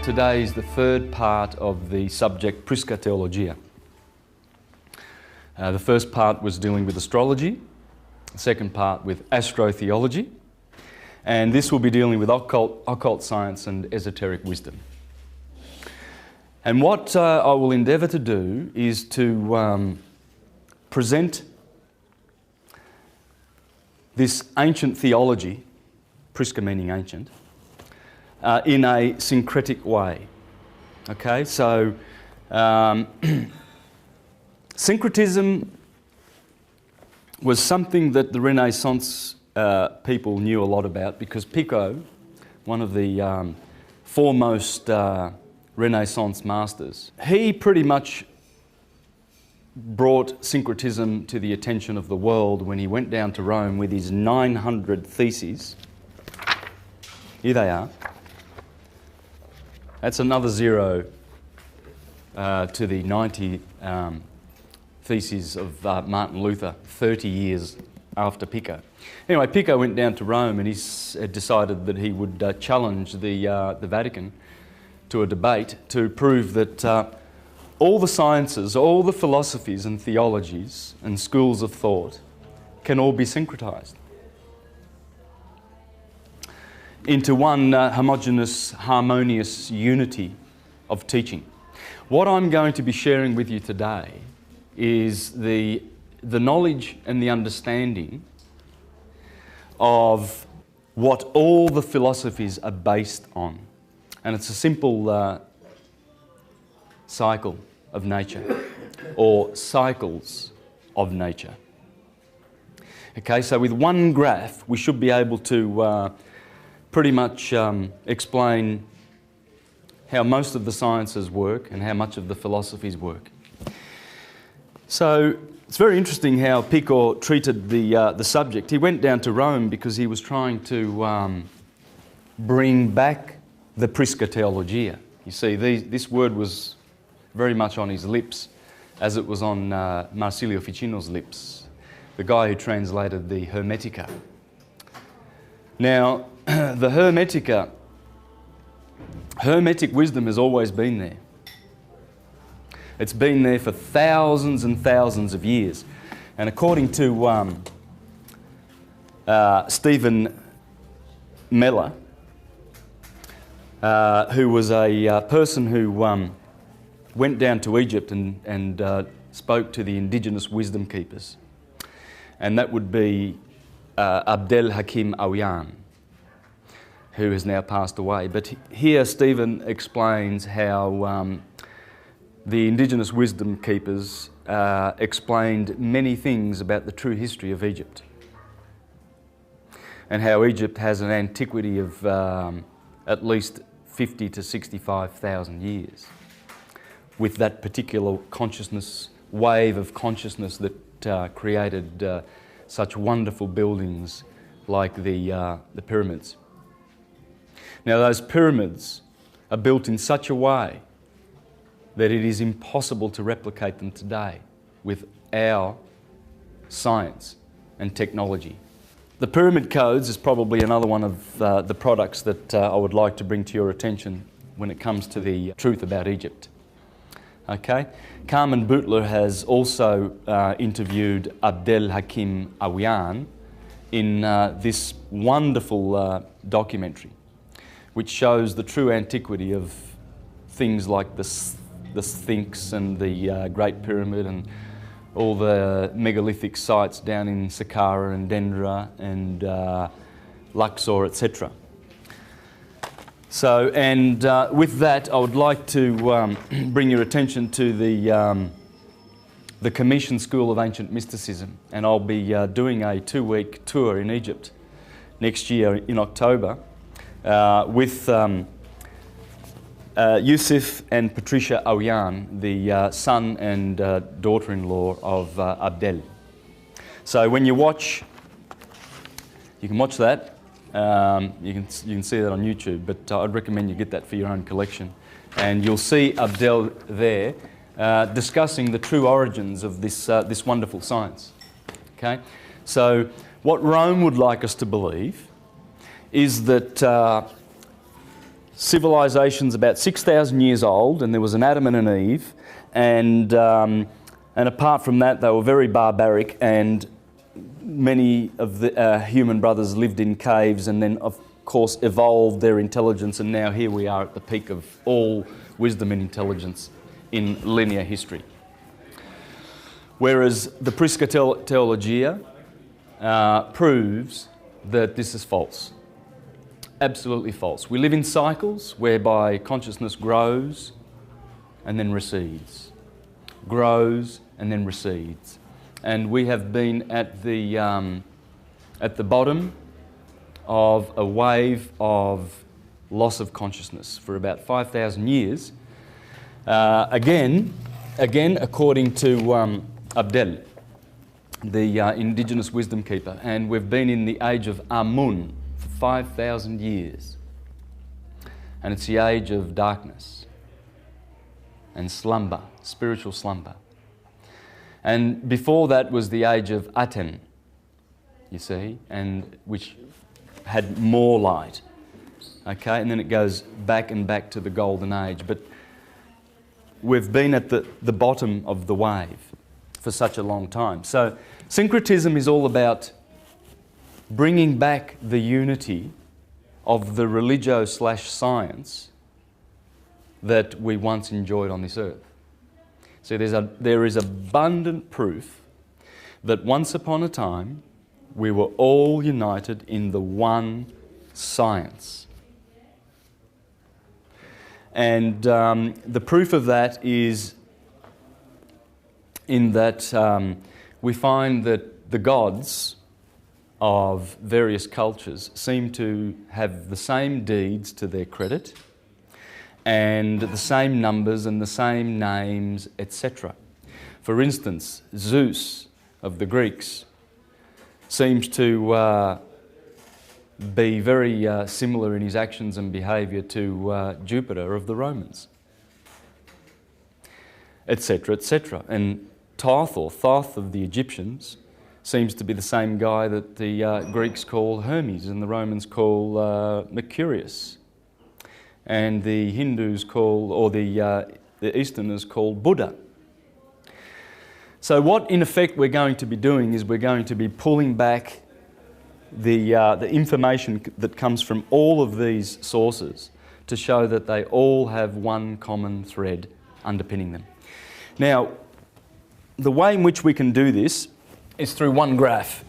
Today is the third part of the subject Prisca Theologia. The first part was dealing with astrology, the second part with astrotheology, and this will be dealing with occult science and esoteric wisdom. And what I will endeavour to do is to present this ancient theology, Prisca meaning ancient, in a syncretic way. Okay, so syncretism was something that the Renaissance people knew a lot about, because Pico, one of the foremost Renaissance masters, he pretty much brought syncretism to the attention of the world when he went down to Rome with his 900 theses. Here they are. That's another zero to the 90 theses of Martin Luther 30 years after Pico. Anyway, Pico went down to Rome and he decided that he would challenge the Vatican to a debate to prove that all the sciences, all the philosophies and theologies and schools of thought can all be syncretized into one homogeneous, harmonious unity of teaching. What I'm going to be sharing with you today is the knowledge and the understanding of what all the philosophies are based on. And it's a simple cycle of nature, or cycles of nature. Okay, so with one graph we should be able to pretty much explain how most of the sciences work and how much of the philosophies work. So it's very interesting how Pico treated the subject. He went down to Rome because he was trying to bring back the Prisca Theologia. You see, this word was very much on his lips, as it was on Marsilio Ficino's lips, the guy who translated the Hermetica. Now, the Hermetic wisdom has always been there. It's been there for thousands and thousands of years. And according to Stephen Meller, who was a person who went down to Egypt and spoke to the indigenous wisdom keepers, and that would be Abdel Hakim Awiyan, who has now passed away. But here Stephen explains how the indigenous wisdom keepers explained many things about the true history of Egypt, and how Egypt has an antiquity of at least 50 to 65,000 years, with that particular consciousness, wave of consciousness that created such wonderful buildings like the pyramids. Now, those pyramids are built in such a way that it is impossible to replicate them today with our science and technology. The pyramid codes is probably another one of the products that I would like to bring to your attention when it comes to the truth about Egypt. Okay? Carmen Butler has also interviewed Abdel Hakim Awiyan in this wonderful documentary, which shows the true antiquity of things like the Sphinx and the Great Pyramid and all the megalithic sites down in Saqqara and Dendra and Luxor, etc. So, and with that, I would like to bring your attention to the Commission School of Ancient Mysticism, and I'll be doing a 2-week tour in Egypt next year in October with Yusuf and Patricia Awiyan, the son and daughter-in-law of Abdel. So when you watch, you can watch that. You can see that on YouTube, but I'd recommend you get that for your own collection. And you'll see Abdel there discussing the true origins of this wonderful science. Okay, so what Rome would like us to believe is that civilization's about 6,000 years old, and there was an Adam and an Eve, and apart from that, they were very barbaric, and many of the human brothers lived in caves, and then, of course, evolved their intelligence, and now here we are at the peak of all wisdom and intelligence in linear history. Whereas the Prisca Theologia proves that this is false. Absolutely false. We live in cycles whereby consciousness grows and then recedes, grows and then recedes. And we have been at the bottom of a wave of loss of consciousness for about 5,000 years. Again, according to Abdel, the indigenous wisdom keeper, and we've been in the age of Amun for 5,000 years. And it's the age of darkness and slumber, spiritual slumber. And before that was the age of Aten, you see, and which had more light. Okay, and then it goes back and back to the golden age. But we've been at the bottom of the wave for such a long time. So syncretism is all about bringing back the unity of the religio/science that we once enjoyed on this earth. So there is abundant proof that once upon a time we were all united in the one science. And the proof of that is in that we find that the gods of various cultures seem to have the same deeds to their credit and the same numbers and the same names, etc. For instance, Zeus of the Greeks seems to be very similar in his actions and behaviour to Jupiter of the Romans, etc., etc. And Thoth, or Thoth of the Egyptians, seems to be the same guy that the Greeks call Hermes and the Romans call Mercurius, and the Hindus call, or the Easterners call Buddha. So what in effect we're going to be doing is we're going to be pulling back the information that comes from all of these sources to show that they all have one common thread underpinning them. Now, the way in which we can do this is through one graph.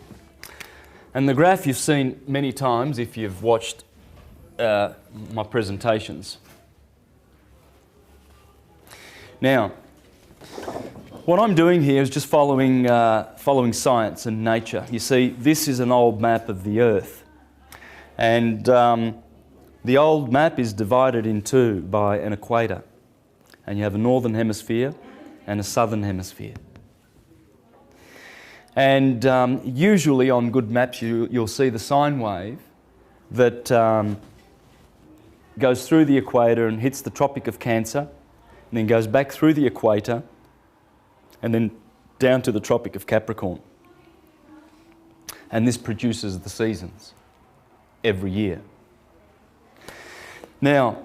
And the graph you've seen many times if you've watched my presentations. Now, what I'm doing here is just following science and nature. You see, this is an old map of the Earth. And the old map is divided in two by an equator. And you have a northern hemisphere and a southern hemisphere. And usually on good maps you'll see the sine wave that goes through the equator and hits the Tropic of Cancer, and then goes back through the equator and then down to the Tropic of Capricorn. And this produces the seasons every year. Now,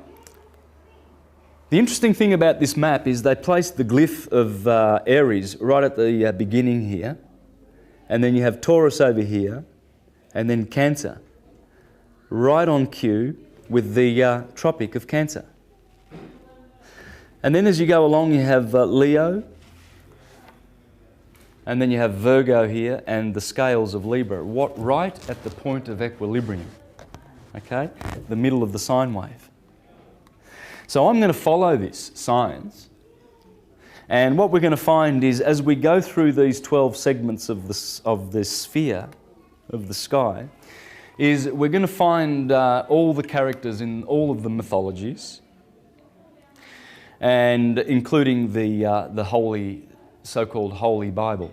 the interesting thing about this map is they placed the glyph of Aries right at the beginning here, and then you have Taurus over here, and then Cancer right on cue with the Tropic of Cancer. And then as you go along you have Leo, and then you have Virgo here and the scales of Libra, right at the point of equilibrium, okay, the middle of the sine wave. So I'm going to follow this science, and what we're going to find is as we go through these 12 segments of the sphere, of the sky, is we're going to find all the characters in all of the mythologies, and including the holy, so-called Holy Bible.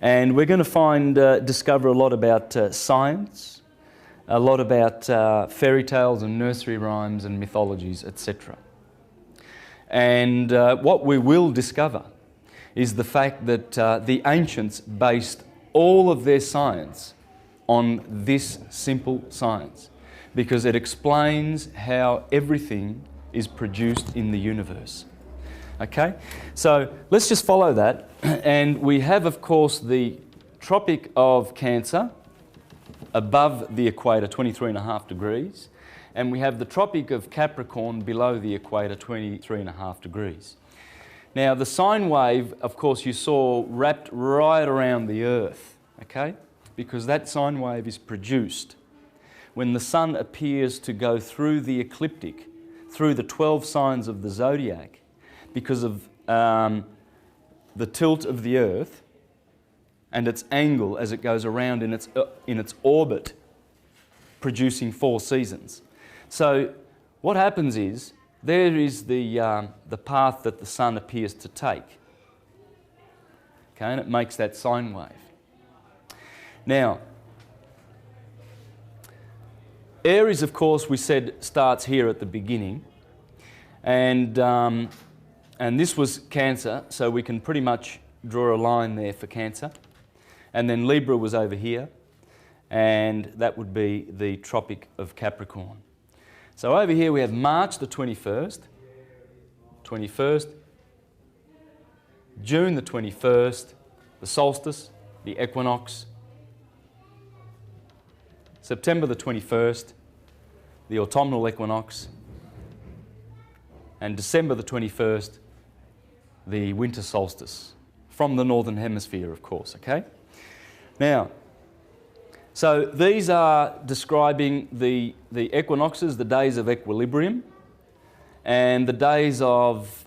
And we're going to discover a lot about science, a lot about fairy tales and nursery rhymes and mythologies, etc. And what we will discover is the fact that the ancients based all of their science on this simple science. because it explains how everything is produced in the universe. Okay, so let's just follow that. And we have, of course, the Tropic of Cancer above the equator, 23.5 degrees. And we have the Tropic of Capricorn below the equator, 23.5 degrees. Now, the sine wave, of course, you saw wrapped right around the Earth, okay? Because that sine wave is produced when the sun appears to go through the ecliptic, through the 12 signs of the zodiac, because of the tilt of the Earth and its angle as it goes around in its orbit, producing 4 seasons. So what happens is, there is the path that the sun appears to take. Okay, and it makes that sine wave. Now, Aries, of course, we said starts here at the beginning, and this was Cancer, so we can pretty much draw a line there for Cancer. And then Libra was over here, and that would be the Tropic of Capricorn. So over here we have March the 21st, June the 21st, the solstice, the equinox, September the 21st, the autumnal equinox, and December the 21st, the winter solstice, from the northern hemisphere, of course, okay? Now, so these are describing the equinoxes, the days of equilibrium, and the days of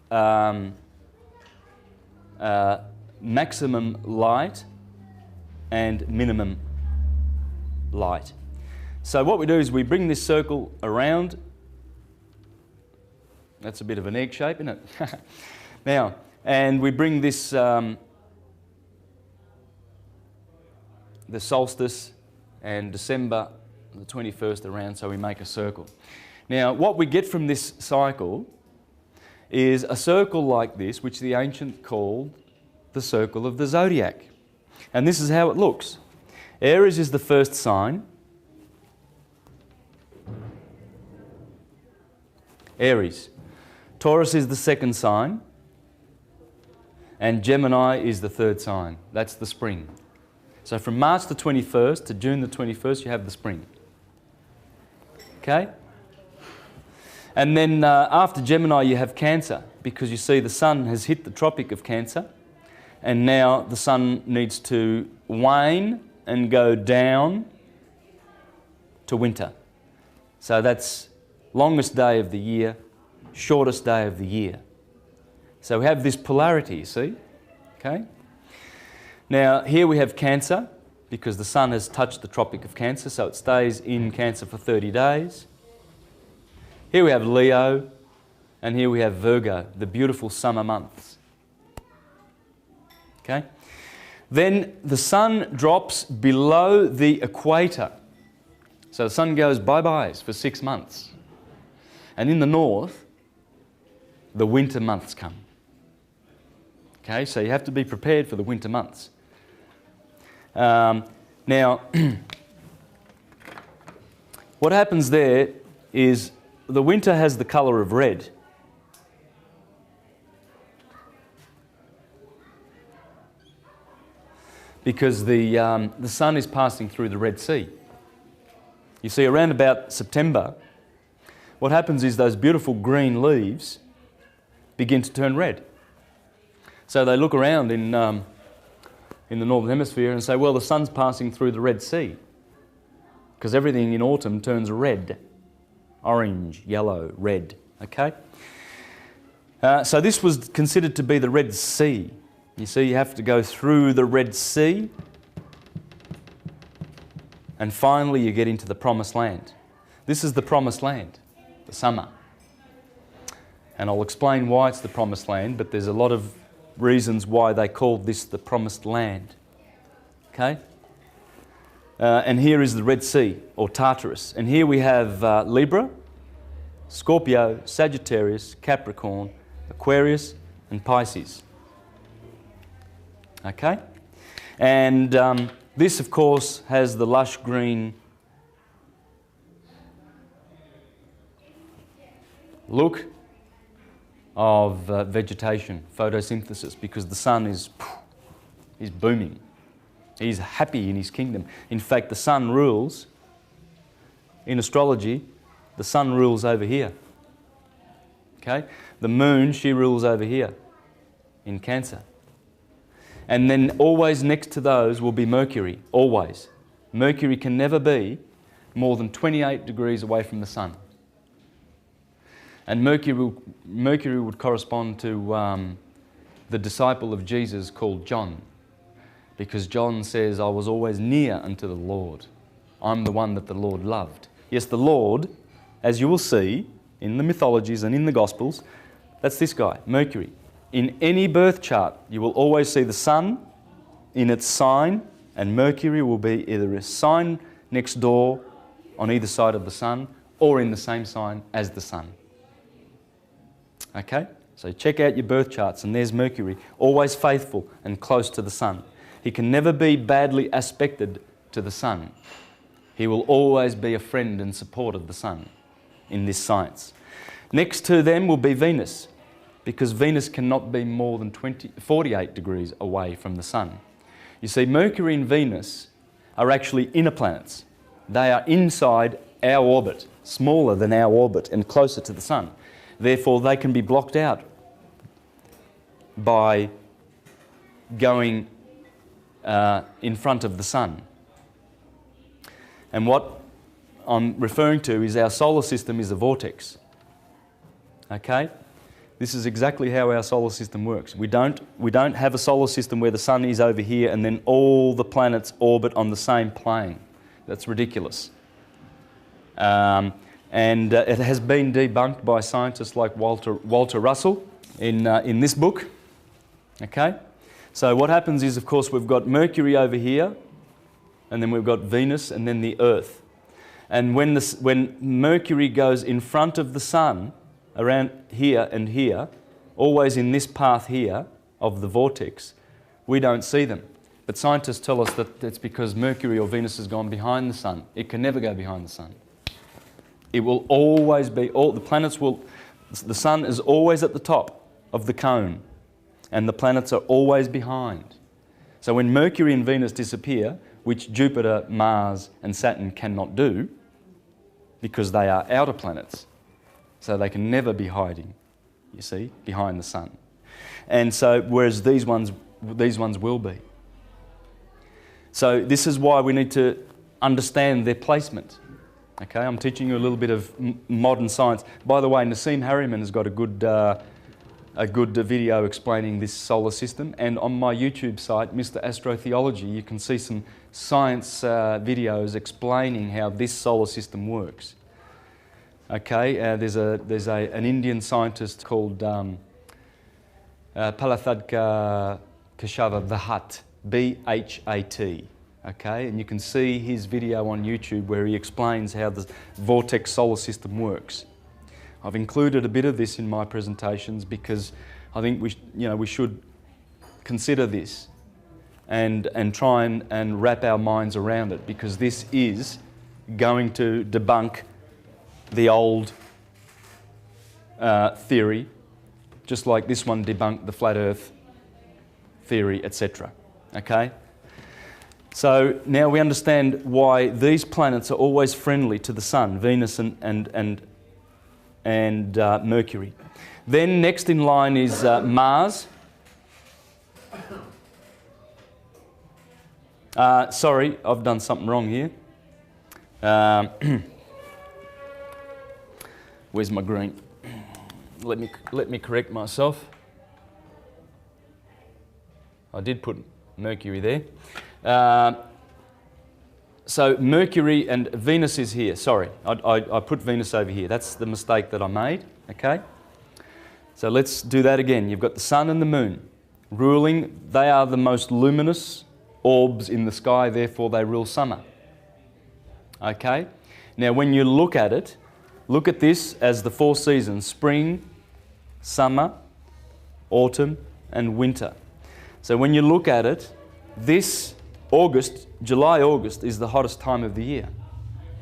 maximum light and minimum light. So what we do is we bring this circle around. That's a bit of an egg shape, isn't it? Now, and we bring this, the solstice and December the 21st around, so we make a circle. Now, what we get from this cycle is a circle like this, which the ancients called the circle of the zodiac. And this is how it looks. Aries is the first sign. Aries. Taurus is the second sign. And Gemini is the third sign. That's the spring. So from March the 21st to June the 21st, you have the spring. Okay? And then after Gemini, you have Cancer, because you see the sun has hit the Tropic of Cancer, and now the sun needs to wane and go down to winter. So that's longest day of the year, shortest day of the year. So we have this polarity, you see? Okay? Now, here we have Cancer, because the sun has touched the Tropic of Cancer, so it stays in Cancer for 30 days. Here we have Leo, and here we have Virgo, the beautiful summer months. Okay? Then the sun drops below the equator. So the sun goes bye-byes for 6 months. And in the north, the winter months come. Okay, so you have to be prepared for the winter months. Now, what happens there is the winter has the colour of red. Because the sun is passing through the Red Sea. You see, around about September, what happens is those beautiful green leaves begin to turn red. So they look around in the Northern Hemisphere and say, well, the sun's passing through the Red Sea. Because everything in autumn turns red. Orange, yellow, red. Okay? So this was considered to be the Red Sea. You see, you have to go through the Red Sea, and finally you get into the Promised Land. This is the Promised Land, the summer. And I'll explain why it's the Promised Land, but there's a lot of reasons why they called this the Promised Land. Okay? And here is the Red Sea, or Tartarus. And here we have Libra, Scorpio, Sagittarius, Capricorn, Aquarius, and Pisces. Okay? And this, of course, has the lush green look of vegetation, photosynthesis, because the sun is booming. He's happy in his kingdom. In fact, the sun rules, in astrology, the sun rules over here. Okay? The moon, she rules over here in Cancer. And then always next to those will be Mercury, always. Mercury can never be more than 28 degrees away from the sun. And Mercury would correspond to the disciple of Jesus called John, because John says, I was always near unto the Lord. I'm the one that the Lord loved. Yes, the Lord, as you will see in the mythologies and in the Gospels, that's this guy, Mercury. In any birth chart, you will always see the sun in its sign, and Mercury will be either a sign next door on either side of the sun or in the same sign as the sun. Okay? So check out your birth charts, and there's Mercury, always faithful and close to the sun. He can never be badly aspected to the sun. He will always be a friend and support of the sun in this science. Next to them will be Venus, because Venus cannot be more than 48 degrees away from the sun. You see, Mercury and Venus are actually inner planets. They are inside our orbit, smaller than our orbit and closer to the sun. Therefore, they can be blocked out by going in front of the sun. And what I'm referring to is our solar system is a vortex. Okay? This is exactly how our solar system works. We don't have a solar system where the sun is over here and then all the planets orbit on the same plane. That's ridiculous. And it has been debunked by scientists like Walter Russell in this book. Okay? So what happens is, of course, we've got Mercury over here, and then we've got Venus, and then the Earth. And when Mercury goes in front of the sun, around here and here, always in this path here of the vortex, we don't see them. But scientists tell us that it's because Mercury or Venus has gone behind the sun. It can never go behind the sun. It will always be, the sun is always at the top of the cone, and the planets are always behind. So when Mercury and Venus disappear, which Jupiter, Mars and Saturn cannot do, because they are outer planets, so they can never be hiding, you see, behind the sun. And so, whereas these ones will be. So this is why we need to understand their placement. Okay, I'm teaching you a little bit of modern science. By the way, Nassim Harriman has got a good video explaining this solar system, and on my YouTube site, Mr. Theology, you can see some science videos explaining how this solar system works. Okay, there's an Indian scientist called Palathadka Keshava Bhat, B-H-A-T. Okay, and you can see his video on YouTube where he explains how the vortex solar system works. I've included a bit of this in my presentations because I think we should consider this and try and wrap our minds around it, because this is going to debunk the old theory, just like this one debunked the flat earth theory, etc. Okay? So now we understand why these planets are always friendly to the sun, Venus and Mercury. Then next in line is Mars. Sorry, I've done something wrong here. Where's my green? Let me correct myself. I did put Mercury there. So Mercury and Venus is here. Sorry, I put Venus over here. That's the mistake that I made. Okay. So let's do that again. You've got the sun and the moon ruling. They are the most luminous orbs in the sky, therefore they rule summer. Okay. Now when you look at it, look at this as the four seasons: spring, summer, autumn and winter. So when you look at it, this July, August is the hottest time of the year.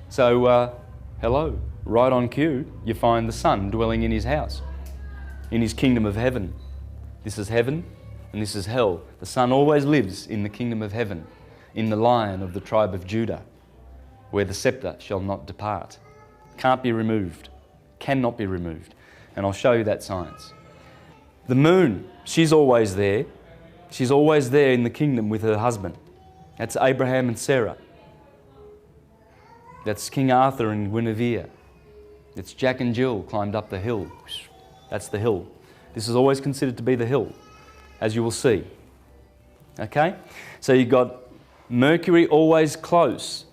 So, hello. right on cue, you find the Son dwelling in his house, in his kingdom of heaven. This is heaven and this is hell. The Son always lives in the kingdom of heaven, in the Lion of the tribe of Judah, where the scepter shall not depart. Can't be removed. Cannot be removed. And I'll show you that science. The moon, she's always there. She's always there in the kingdom with her husband. That's Abraham and Sarah. That's King Arthur and Guinevere. It's Jack and Jill climbed up the hill. That's the hill. This is always considered to be the hill, as you will see. Okay? So you've got Mercury always close.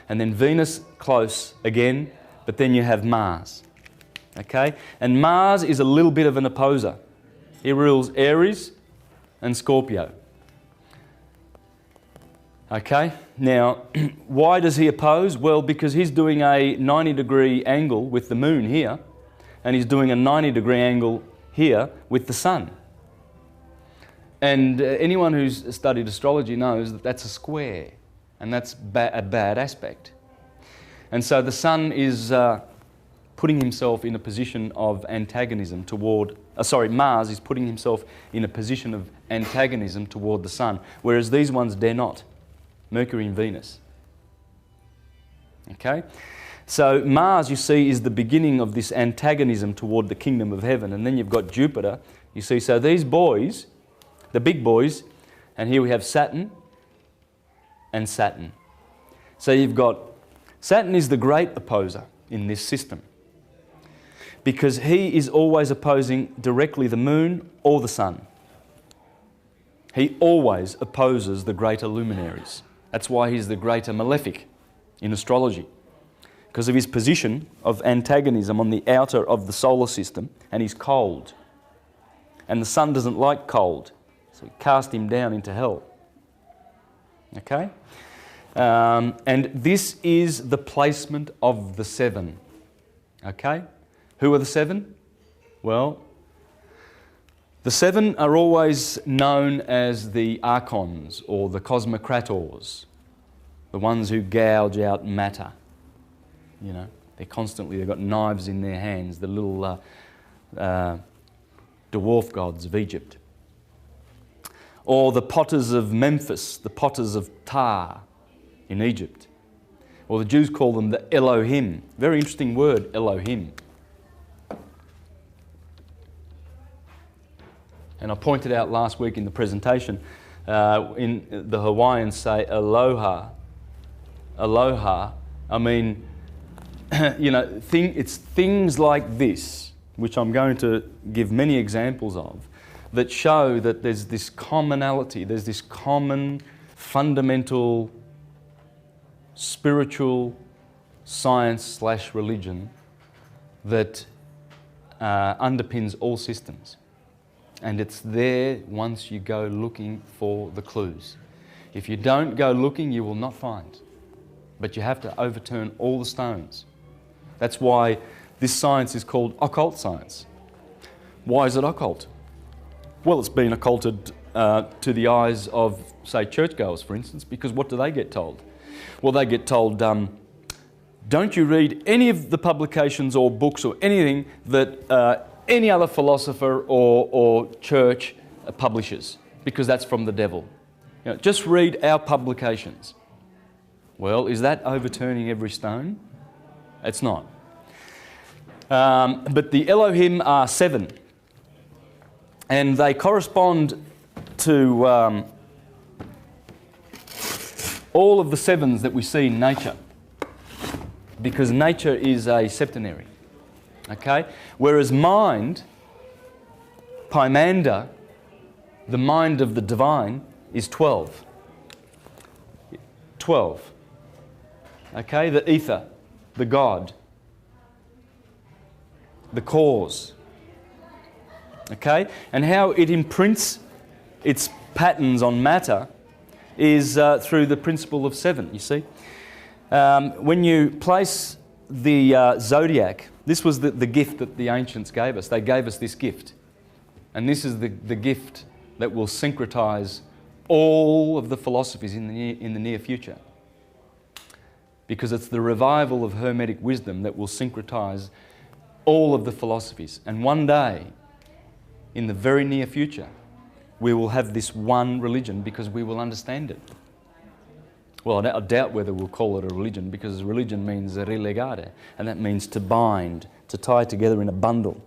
And then Venus close again, but then you have Mars. Okay? And Mars is a little bit of an opposer. He rules Aries and Scorpio. Okay? Now, why does he oppose? Well, because he's doing a 90-degree angle with the moon here, and he's doing a 90-degree angle here with the sun. And anyone who's studied astrology knows that that's a square, and that's a bad aspect. And so the sun is putting himself in a position of antagonism toward... Mars is putting himself in a position of antagonism toward the sun, whereas these ones dare not. Mercury and Venus. Okay? So Mars, you see, is the beginning of this antagonism toward the kingdom of heaven. And then you've got Jupiter. You see, so these boys, the big boys, and here we have Saturn and Saturn. So you've got... Saturn is the great opposer in this system, because he is always opposing directly the moon or the sun. He always opposes the greater luminaries. That's why he's the greater malefic in astrology, because of his position of antagonism on the outer of the solar system, and he's cold. And the sun doesn't like cold, so he cast him down into hell. Okay? And this is the placement of the seven. Okay? Who are the seven? Well, the seven are always known as the archons or the cosmocrators, the ones who gouge out matter. You know, they've got knives in their hands, the little dwarf gods of Egypt. Or the potters of Memphis, the potters of Tar in Egypt. Or the Jews call them the Elohim. Very interesting word, Elohim. And I pointed out last week in the presentation, in the Hawaiians say aloha. Aloha. I mean, you know, it's things like this, which I'm going to give many examples of, that show that there's this commonality, there's this common fundamental spiritual science/religion that underpins all systems. And it's there once you go looking for the clues. If you don't go looking, you will not find. But you have to overturn all the stones. That's why this science is called occult science. Why is it occult? Well, it's been occulted to the eyes of, say, churchgoers, for instance, because what do they get told? Well, they get told, don't you read any of the publications or books or anything that any other philosopher or church publishes, because that's from the devil. You know, just read our publications. Well, is that overturning every stone? It's not. But the Elohim are seven, and they correspond to all of the sevens that we see in nature, because nature is a septenary. Okay? Whereas mind, Pymander, the mind of the divine, is 12. 12. Okay? The ether, the God, the cause. Okay? And how it imprints its patterns on matter is through the principle of seven, you see. When you place the zodiac, this was the gift that the ancients gave us. They gave us this gift. And this is the gift that will syncretize all of the philosophies in the near future. because it's the revival of Hermetic wisdom that will syncretize all of the philosophies. And one day, in the very near future, we will have this one religion because we will understand it. Well, I doubt whether we'll call it a religion, because religion means relegare, and that means to bind, to tie together in a bundle,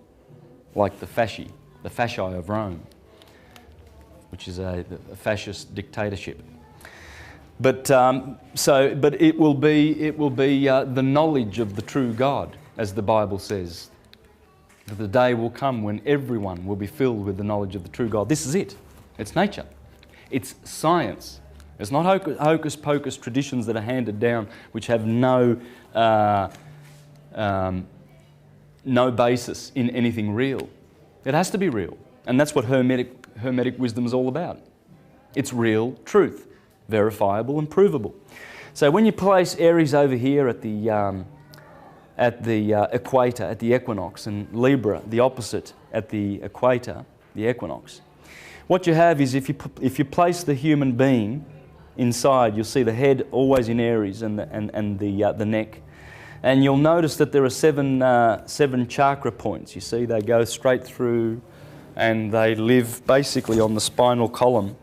like the fasci of Rome, which is a fascist dictatorship. But it will be the knowledge of the true God, as the Bible says. That the day will come when everyone will be filled with the knowledge of the true God. This is it. It's nature. It's science. It's not hocus pocus traditions that are handed down which have no basis in anything real. It has to be real. And that's what Hermetic wisdom is all about. It's real truth, verifiable and provable. So when you place Aries over here at the equator, at the equinox, and Libra, the opposite, at the equator, the equinox, what you have is if you place the human being inside, you'll see the head always in Aries and the neck. And you'll notice that there are seven chakra points. You see, they go straight through and they live basically on the spinal column.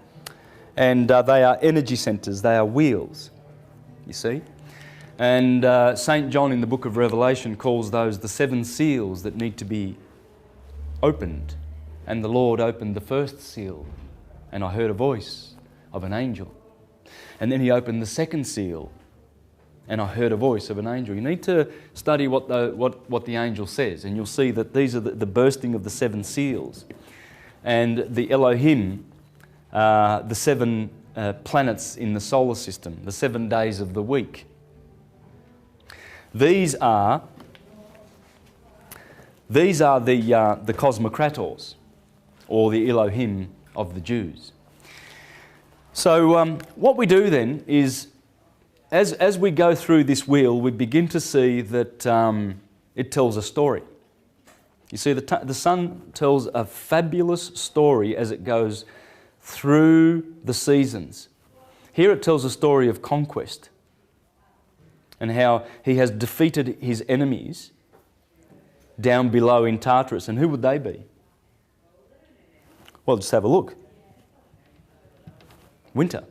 And they are energy centers, they are wheels, you see. And St. John in the book of Revelation calls those the 7 seals that need to be opened. And the Lord opened the first seal, and I heard a voice of an angel. And then he opened the second seal, and I heard a voice of an angel. You need to study what the angel says, and you'll see that these are the bursting of the 7 seals. And the Elohim, the 7 planets in the solar system, the 7 days of the week. These are the cosmocrators, or the Elohim of the Jews. So what we do then is, as we go through this wheel, we begin to see that it tells a story. You see, the sun tells a fabulous story as it goes through the seasons. Here it tells a story of conquest and how he has defeated his enemies down below in Tartarus. And who would they be? Well, just have a look. Winter.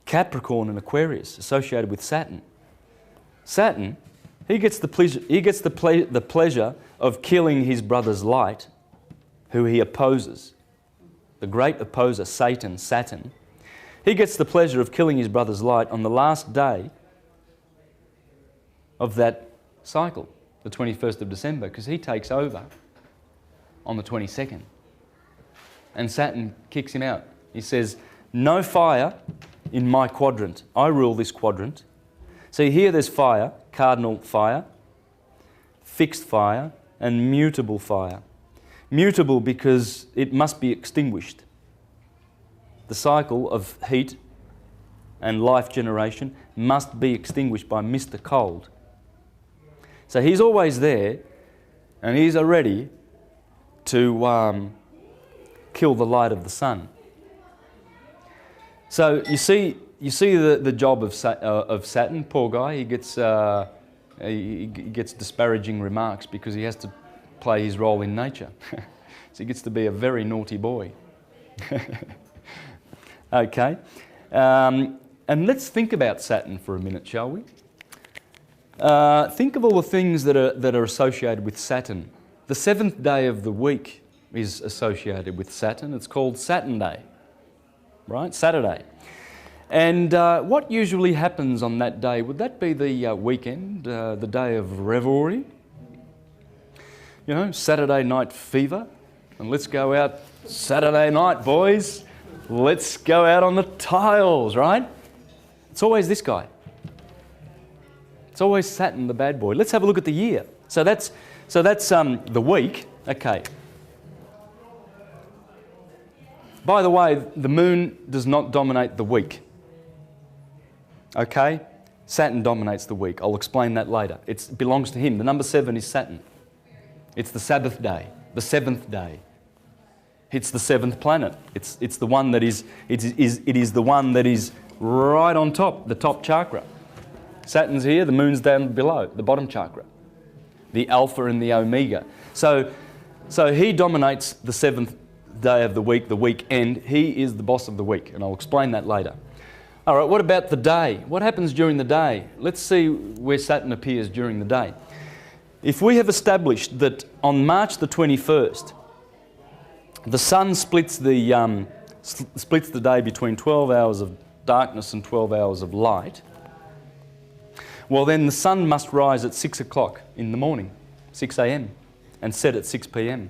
Capricorn and Aquarius, associated with Saturn. Saturn, he gets the pleasure of killing his brother's light, who he opposes. The great opposer, Saturn. He gets the pleasure of killing his brother's light on the last day of that cycle, the 21st of December, because he takes over on the 22nd. And Saturn kicks him out. He says, no fire in my quadrant. I rule this quadrant. See, here there's fire, cardinal fire, fixed fire, and mutable fire. Mutable because it must be extinguished. The cycle of heat and life generation must be extinguished by Mr. Cold. So he's always there, and he's ready to kill the light of the sun. So you see the job of Saturn. Poor guy. He gets disparaging remarks because he has to play his role in nature. So he gets to be a very naughty boy. Okay, and let's think about Saturn for a minute, shall we? Think of all the things that are associated with Saturn. The 7th day of the week is associated with Saturn. It's called Saturn Day, right? Saturday. And what usually happens on that day? Would that be the weekend, the day of revelry? You know, Saturday night fever. And let's go out Saturday night, boys. Let's go out on the tiles, right? It's always this guy. It's always Saturn, the bad boy. Let's have a look at the year. So that's the week. Okay. By the way, the moon does not dominate the week. Okay? Saturn dominates the week. I'll explain that later. It belongs to him. The number 7 is Saturn. It's the Sabbath day, the 7th day. It's the 7th planet. It's the one that is the one that is right on top, the top chakra. Saturn's here, the moon's down below, the bottom chakra. The Alpha and the Omega. So he dominates the 7th day of the weekend. He is the boss of the week, and I'll explain that later. All right, what about the day? What happens during the day? Let's see where Saturn appears during the day. If we have established that on March the 21st, the sun splits the day between 12 hours of darkness and 12 hours of light, well then the sun must rise at 6 o'clock in the morning, 6 a.m, and set at 6 p.m.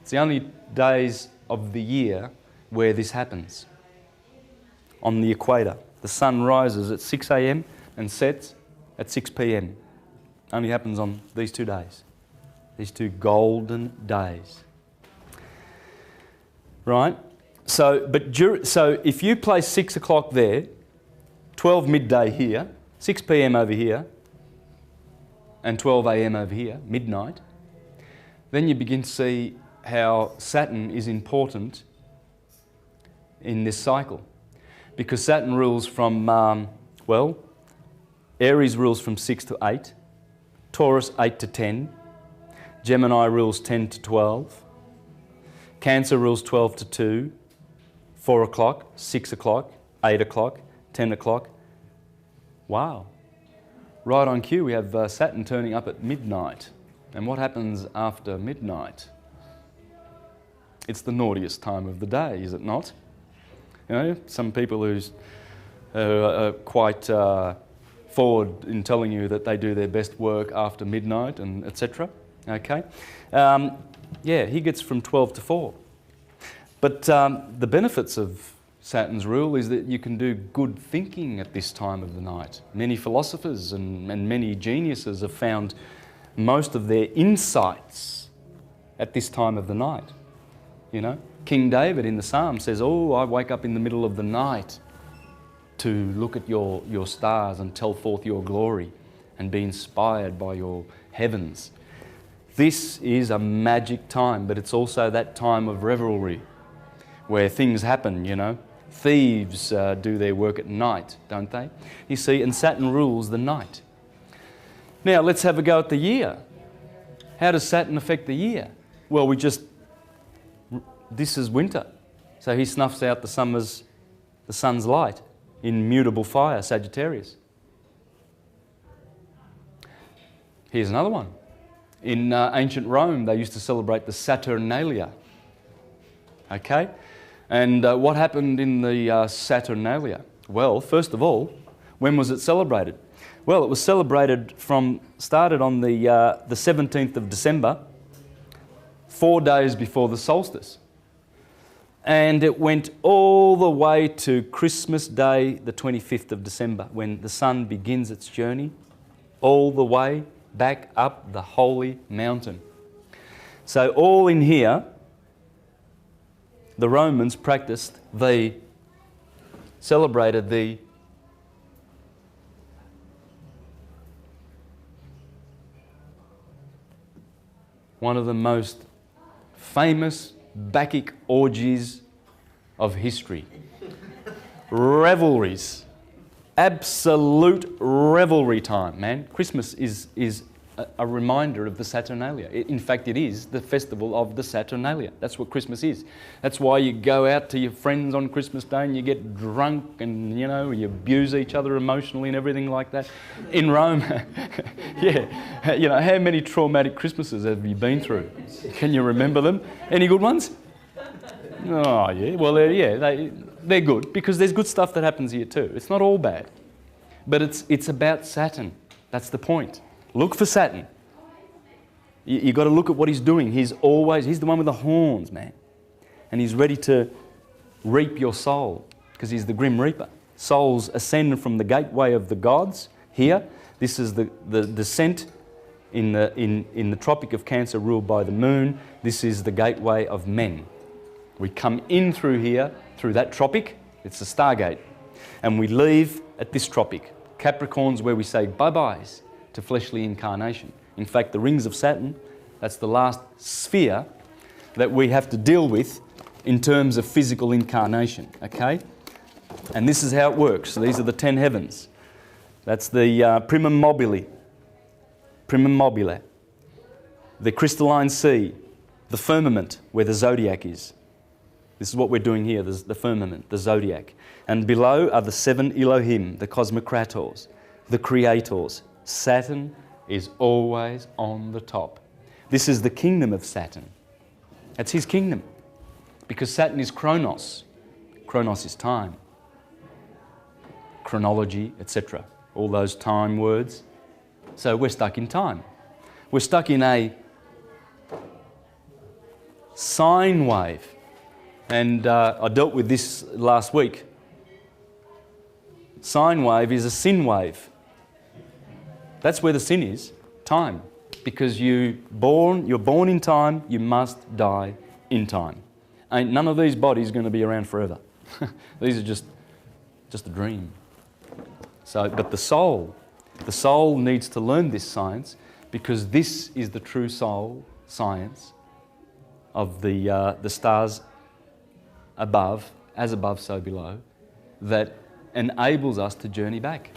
It's the only days of the year where this happens. On the equator, the sun rises at 6 a.m. and sets at 6 p.m. Only happens on these 2 days, these 2 golden days. Right? So if you place 6 o'clock there, 12 midday here, 6 p.m. over here, and 12 a.m. over here, midnight, then you begin to see how Saturn is important in this cycle. Because Saturn rules from, Aries rules from 6 to 8, Taurus 8 to 10, Gemini rules 10 to 12, Cancer rules 12 to 2, 4 o'clock, 6 o'clock, 8 o'clock, 10 o'clock. Wow. Right on cue, we have Saturn turning up at midnight. And what happens after midnight? It's the naughtiest time of the day, is it not? You know, some people who are quite forward in telling you that they do their best work after midnight and etc. Okay? Yeah, he gets from 12 to 4. But the benefits of Saturn's rule is that you can do good thinking at this time of the night. Many philosophers and many geniuses have found most of their insights at this time of the night. You know, King David in the Psalm says, "Oh, I wake up in the middle of the night to look at your stars and tell forth your glory and be inspired by your heavens." This is a magic time, but it's also that time of revelry where things happen, you know. Thieves do their work at night, don't they? You see, and Saturn rules the night. Now, let's have a go at the year. How does Saturn affect the year? Well, this is winter. So he snuffs out the sun's light in mutable fire, Sagittarius. Here's another one. In ancient Rome, they used to celebrate the Saturnalia. Okay? And what happened in the Saturnalia? Well, first of all, when was it celebrated? Well, it was celebrated started on the 17th of December, 4 days before the solstice. And it went all the way to Christmas Day, the 25th of December, when the sun begins its journey, all the way back up the holy mountain. So all in here, the Romans celebrated one of the most famous Bacchic orgies of history. Revelries. Absolute revelry time, man. Christmas is a reminder of the Saturnalia. In fact, it is the festival of the Saturnalia. That's what Christmas is. That's why you go out to your friends on Christmas Day and you get drunk and, you know, you abuse each other emotionally and everything like that. In Rome, yeah, you know, how many traumatic Christmases have you been through? Can you remember them? Any good ones? Oh, yeah. Well, they're good because there's good stuff that happens here too. It's not all bad. But it's about Saturn. That's the point. Look for Saturn. You've got to look at what he's doing. He's the one with the horns, man. And he's ready to reap your soul because he's the Grim Reaper. Souls ascend from the gateway of the gods here. This is the descent in the Tropic of Cancer ruled by the moon. This is the gateway of men. We come in through here, through that tropic. It's the Stargate. And we leave at this tropic. Capricorn's where we say bye-byes to fleshly incarnation. In fact, the rings of Saturn, that's the last sphere that we have to deal with in terms of physical incarnation, okay? And this is how it works. So these are the 10 heavens. That's the primum mobile. Primum mobile. The crystalline sea. The firmament, where the zodiac is. This is what we're doing here, the firmament, the zodiac. And below are the 7 Elohim, the cosmocrators, the creators. Saturn is always on the top. This is the kingdom of Saturn. That's his kingdom. Because Saturn is chronos. Chronos is time. Chronology, etc. All those time words. So we're stuck in time. We're stuck in a sine wave. And I dealt with this last week. Sine wave is a sin wave. That's where the sin is, time. Because you're born in time, you must die in time. Ain't none of these bodies going to be around forever. These are just a dream. So, but the soul needs to learn this science, because this is the true soul science of the stars above, as above, so below, that enables us to journey back,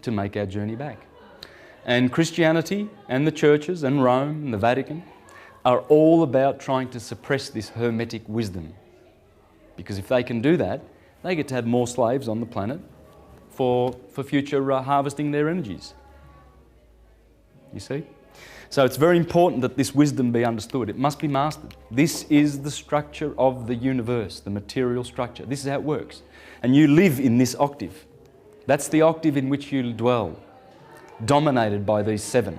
to make our journey back. And Christianity and the churches and Rome and the Vatican are all about trying to suppress this hermetic wisdom. Because if they can do that, they get to have more slaves on the planet for future harvesting their energies. You see? So it's very important that this wisdom be understood. It must be mastered. This is the structure of the universe, the material structure. This is how it works. And you live in this octave. That's the octave in which you dwell, dominated by these 7.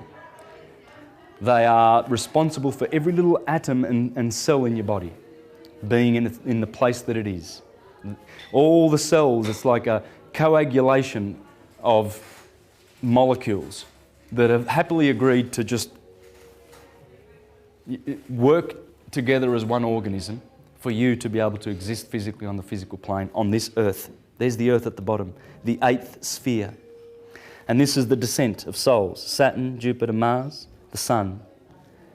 They are responsible for every little atom and cell in your body being in the place that it is. All the cells, it's like a coagulation of molecules that have happily agreed to just work together as one organism for you to be able to exist physically on the physical plane on this earth. There's the earth at the bottom, the 8th sphere. And this is the descent of souls: Saturn, Jupiter, Mars, the Sun,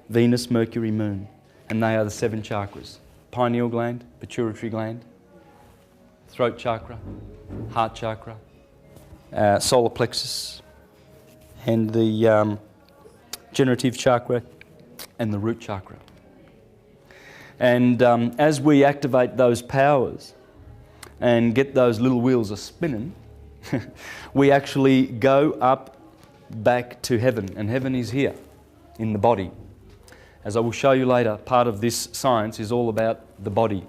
Venus, Mercury, Moon. And they are the 7 chakras: pineal gland, pituitary gland, throat chakra, heart chakra, solar plexus, and the generative chakra, and the root chakra. And as we activate those powers and get those little wheels a-spinning, we actually go up back to heaven. And heaven is here, in the body. As I will show you later, part of this science is all about the body.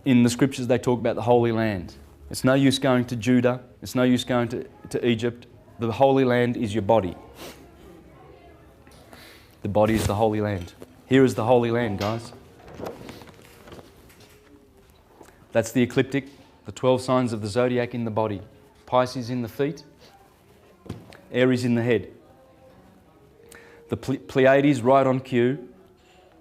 In the scriptures they talk about the Holy Land. It's no use going to Judah, it's no use going to Egypt. The Holy Land is your body. The body is the Holy Land. Here is the Holy Land, guys. That's the ecliptic, the 12 signs of the zodiac in the body. Pisces in the feet, Aries in the head. The Pleiades right on cue.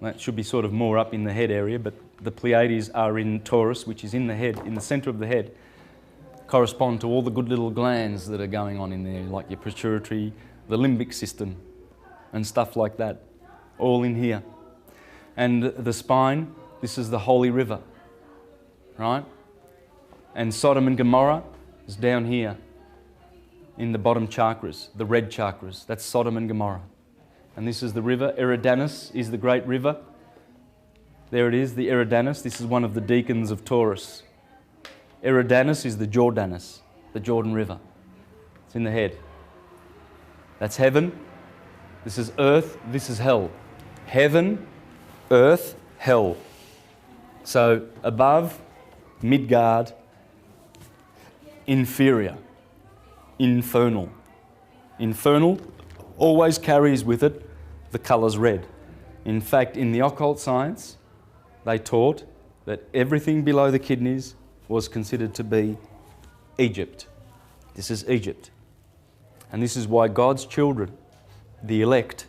That should be sort of more up in the head area, but the Pleiades are in Taurus, which is in the head, in the centre of the head. Correspond to all the good little glands that are going on in there, like your pituitary, the limbic system, and stuff like that, all in here. And the spine, this is the Holy River, right? And Sodom and Gomorrah is down here in the bottom chakras, the red chakras. That's Sodom and Gomorrah. And this is the river. Eridanus is the great river. There it is, the Eridanus. This is one of the deacons of Taurus. Eridanus is the Jordanus, the Jordan River. It's in the head. That's heaven. This is earth. This is hell. Heaven, earth, hell. So above, Midgard, inferior, infernal. Infernal always carries with it the colours red. In fact, in the occult science, they taught that everything below the kidneys was considered to be Egypt. This is Egypt. And this is why God's children, the elect,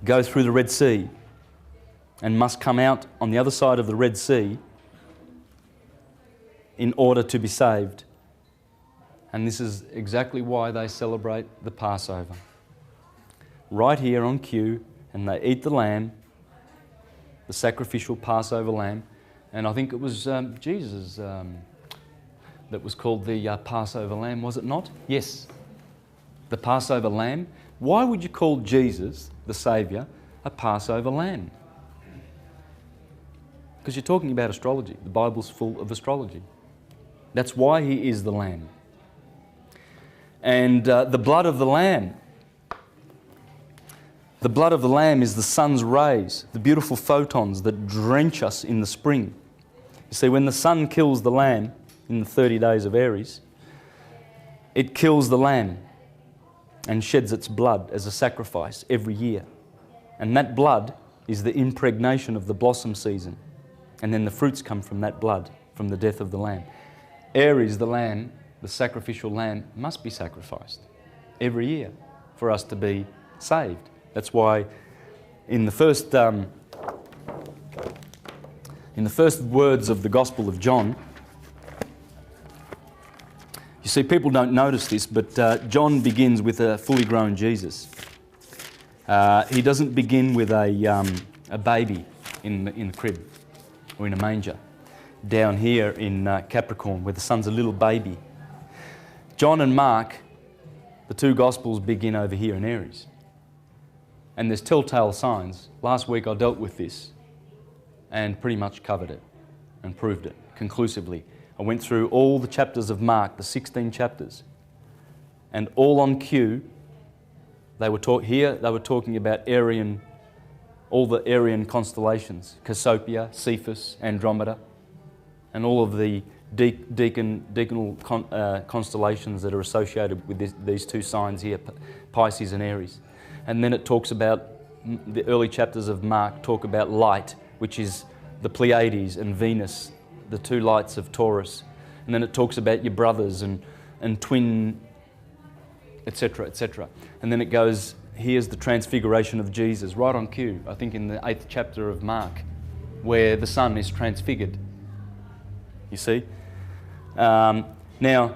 go through the Red Sea and must come out on the other side of the Red Sea in order to be saved. And this is exactly why they celebrate the Passover. Right here on cue, and they eat the lamb, the sacrificial Passover lamb. And I think it was Jesus, the that was called the Passover lamb, was it not? Yes, the Passover lamb. Why would you call Jesus, the Saviour, a Passover lamb? Because you're talking about astrology. The Bible's full of astrology. That's why he is the lamb. And the blood of the lamb. The blood of the lamb is the sun's rays, the beautiful photons that drench us in the spring. You see, when the sun kills the lamb in the 30 days of Aries, it kills the lamb and sheds its blood as a sacrifice every year. And that blood is the impregnation of the blossom season. And then the fruits come from that blood, from the death of the lamb. Aries, the lamb, the sacrificial lamb, must be sacrificed every year for us to be saved. That's why in the first words of the Gospel of John, you see, people don't notice this, but John begins with a fully grown Jesus. He doesn't begin with a baby in the crib or in a manger. Down here in Capricorn, where the sun's a little baby. John and Mark, the two Gospels, begin over here in Aries. And there's telltale signs. Last week I dealt with this and pretty much covered it and proved it conclusively. I went through all the chapters of Mark, the 16 chapters, and all on cue, they were talking about Aryan, all the Aryan constellations, Cassiopeia, Cephas, Andromeda, and all of the decanal constellations that are associated with these two signs here, Pisces and Aries. And then it talks about, the early chapters of Mark talk about light, which is the Pleiades and Venus, the two lights of Taurus. And then it talks about your brothers and twin, etc., etc. And then it goes, here's the transfiguration of Jesus, right on cue, I think in the 8th chapter of Mark, where the sun is transfigured. You see? Now,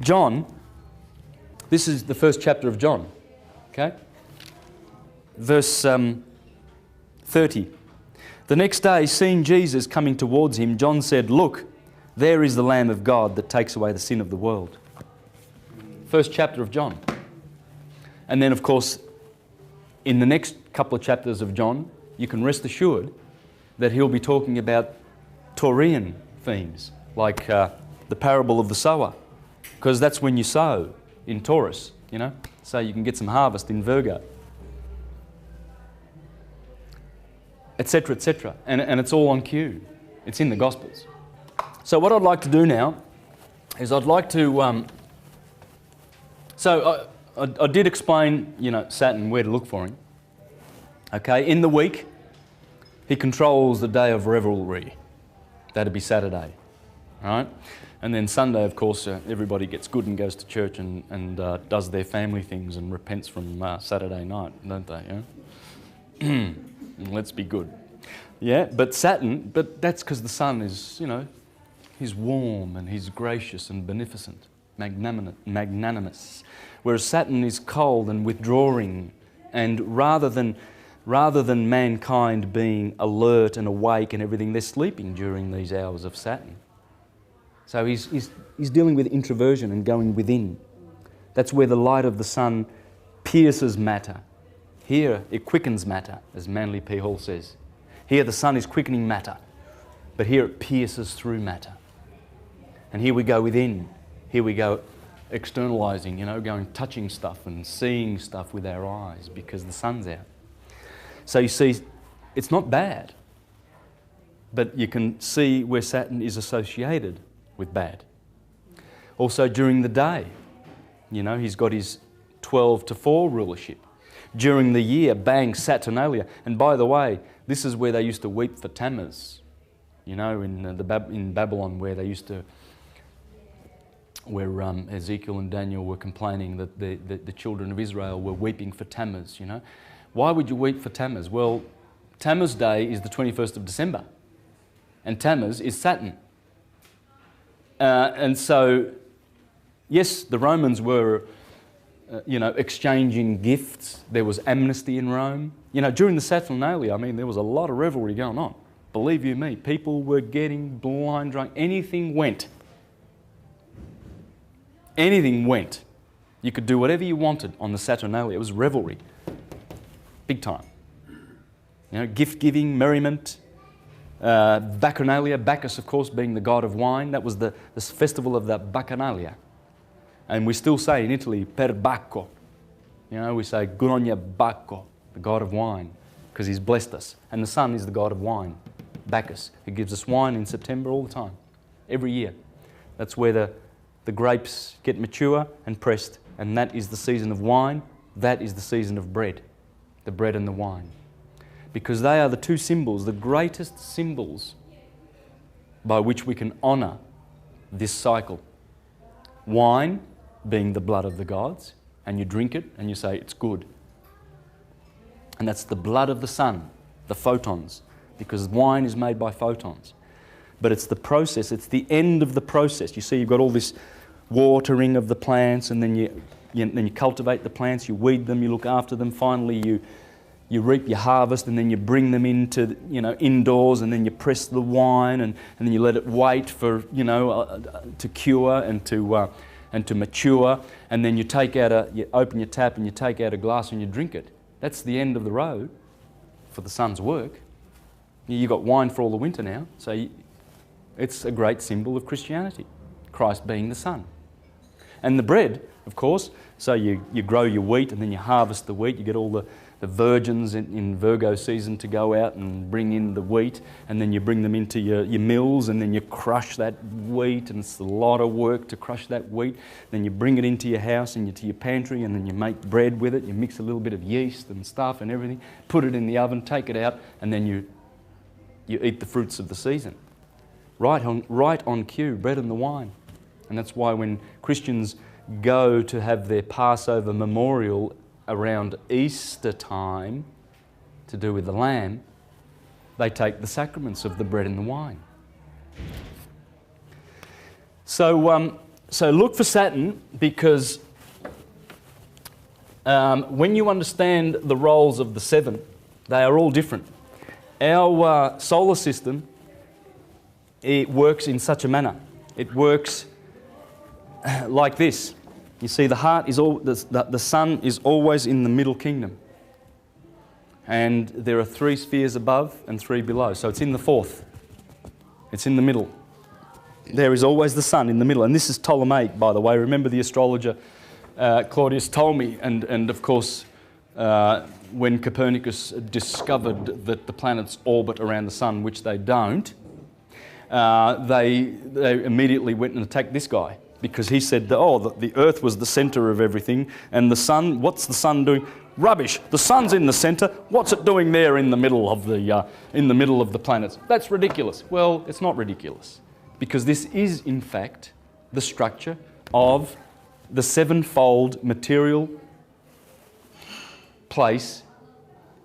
John, this is the first chapter of John, okay? Verse 30. The next day, seeing Jesus coming towards him, John said, "Look, there is the Lamb of God that takes away the sin of the world." First chapter of John. And then, of course, in the next couple of chapters of John, you can rest assured that he'll be talking about Taurian themes, like the parable of the sower, because that's when you sow in Taurus, you know, so you can get some harvest in Virgo, etc., etc. And it's all on cue. It's in the Gospels. So what I'd like to do now is I'd like to... I did explain, you know, Saturn, where to look for him. Okay, in the week, he controls the day of revelry. That'd be Saturday, right? And then Sunday, of course, everybody gets good and goes to church and does their family things and repents from Saturday night, don't they? Yeah? Let's be good. Yeah, but Saturn, but that's because the sun is, you know, he's warm and he's gracious and beneficent, magnanimous. Whereas Saturn is cold and withdrawing, and rather than mankind being alert and awake and everything, they're sleeping during these hours of Saturn. So he's dealing with introversion and going within. That's where the light of the sun pierces matter. Here it quickens matter, as Manly P. Hall says. Here the sun is quickening matter, but here it pierces through matter. And here we go within. Here we go externalizing, you know, going touching stuff and seeing stuff with our eyes because the sun's out. So you see, it's not bad, but you can see where Saturn is associated with bad. Also during the day, you know, he's got his 12 to 4 rulership. During the year, bang, Saturnalia. And by the way, this is where they used to weep for Tammuz, you know, in Babylon, where they used to, where Ezekiel and Daniel were complaining that the children of Israel were weeping for Tammuz, you know. Why would you weep for Tammuz? Well, Tammuz Day is the 21st of December, and Tammuz is Saturn. And so, yes, the Romans were, you know, exchanging gifts. There was amnesty in Rome. You know, during the Saturnalia, I mean, there was a lot of revelry going on. Believe you me, people were getting blind drunk. Anything went. Anything went. You could do whatever you wanted on the Saturnalia. It was revelry. Big time. You know, gift-giving, merriment, Bacchanalia, Bacchus, of course, being the god of wine. That was the festival of the Bacchanalia. And we still say in Italy, per Bacco. You know, we say, good on you, Bacco, the god of wine, because he's blessed us. And the sun is the god of wine, Bacchus, who gives us wine in September all the time, every year. That's where the grapes get mature and pressed, and that is the season of wine. That is the season of bread, the bread and the wine. Because they are the two symbols, the greatest symbols by which we can honour this cycle. Wine being the blood of the gods, and you drink it and you say it's good. And that's the blood of the sun, the photons, because wine is made by photons. But it's the process, it's the end of the process. You see, you've got all this watering of the plants, and then you cultivate the plants, you weed them, you look after them. Finally, you reap your harvest, and then you bring them into, indoors, and then you press the wine, and then you let it wait for, to cure and to mature, and then you open your tap and you take out a glass and you drink it. That's the end of the road for the sun's work. You've got wine for all the winter now, so it's a great symbol of Christianity, Christ being the sun. And the bread, of course, so you grow your wheat and then you harvest the wheat, you get all the virgins in Virgo season to go out and bring in the wheat, and then you bring them into your mills, and then you crush that wheat, and it's a lot of work to crush that wheat. Then you bring it into your house and to your pantry, and then you make bread with it. You mix a little bit of yeast and stuff and everything, put it in the oven, take it out, and then you eat the fruits of the season. Right on cue, bread and the wine. And that's why when Christians go to have their Passover memorial around Easter time to do with the lamb, they take the sacraments of the bread and the wine. So look for Saturn, because when you understand the roles of the seven, they are all different. Our solar system, it works in such a manner. It works like this. You see, the heart is the sun is always in the middle kingdom, and there are 3 spheres above and 3 below. So it's in the fourth. It's in the middle. There is always the sun in the middle, and this is Ptolemaic, by the way. Remember the astrologer Claudius Ptolemy, and of course, when Copernicus discovered that the planets orbit around the sun, which they don't, they immediately went and attacked this guy. Because he said that, the earth was the centre of everything, and the sun, what's the sun doing? Rubbish. The sun's in the centre. What's it doing there in the middle of the planets? That's ridiculous. Well, it's not ridiculous, because this is in fact the structure of the sevenfold material place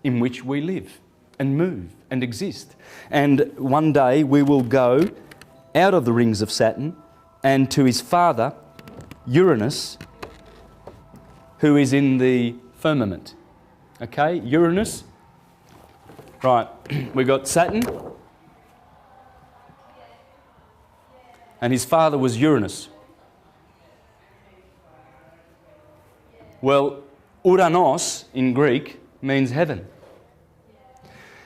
in which we live and move and exist. And one day we will go out of the rings of Saturn and to his father, Uranus, who is in the firmament. Okay, Uranus. Right, we've got Saturn, and his father was Uranus. Well, Uranos in Greek means heaven.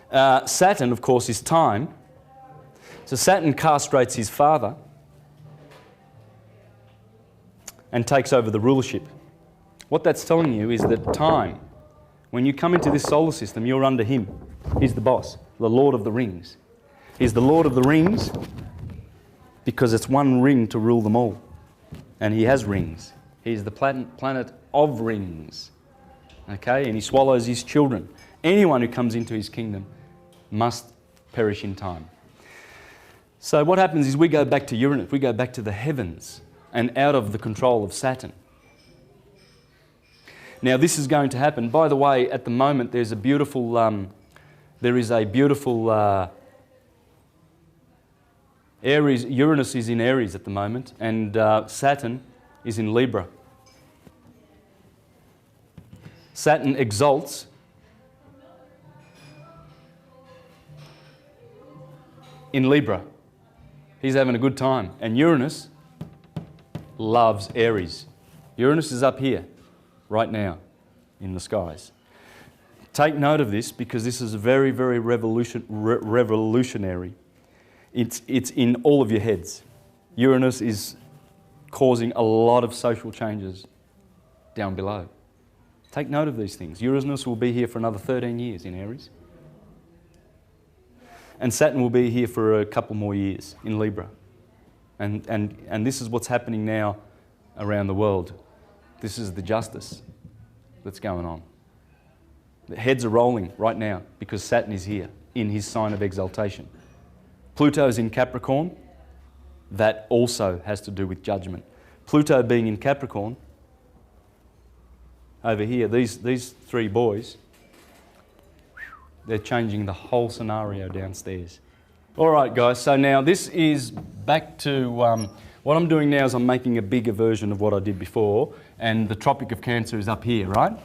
Saturn, of course, is time. So Saturn castrates his father and takes over the rulership. What that's telling you is that time, when you come into this solar system, you're under him. He's the boss, the Lord of the Rings. He's the Lord of the Rings because it's one ring to rule them all. And he has rings. He's the planet of rings. Okay, and he swallows his children. Anyone who comes into his kingdom must perish in time. So what happens is we go back to Uranus, we go back to the heavens, and out of the control of Saturn. Now this is going to happen. By the way, at the moment there is a beautiful Aries. Uranus is in Aries at the moment, and Saturn is in Libra. Saturn exalts in Libra. He's having a good time. And Uranus loves Aries. Uranus is up here, right now, in the skies. Take note of this because this is very, very revolutionary. It's in all of your heads. Uranus is causing a lot of social changes down below. Take note of these things. Uranus will be here for another 13 years in Aries. And Saturn will be here for a couple more years in Libra. And this is what's happening now around the world. This is the justice that's going on. The heads are rolling right now because Saturn is here in his sign of exaltation. Pluto's in Capricorn. That also has to do with judgment. Pluto being in Capricorn, over here, these three boys, they're changing the whole scenario downstairs. All right, guys, so now this is back to what I'm doing now is I'm making a bigger version of what I did before, and the Tropic of Cancer is up here, right?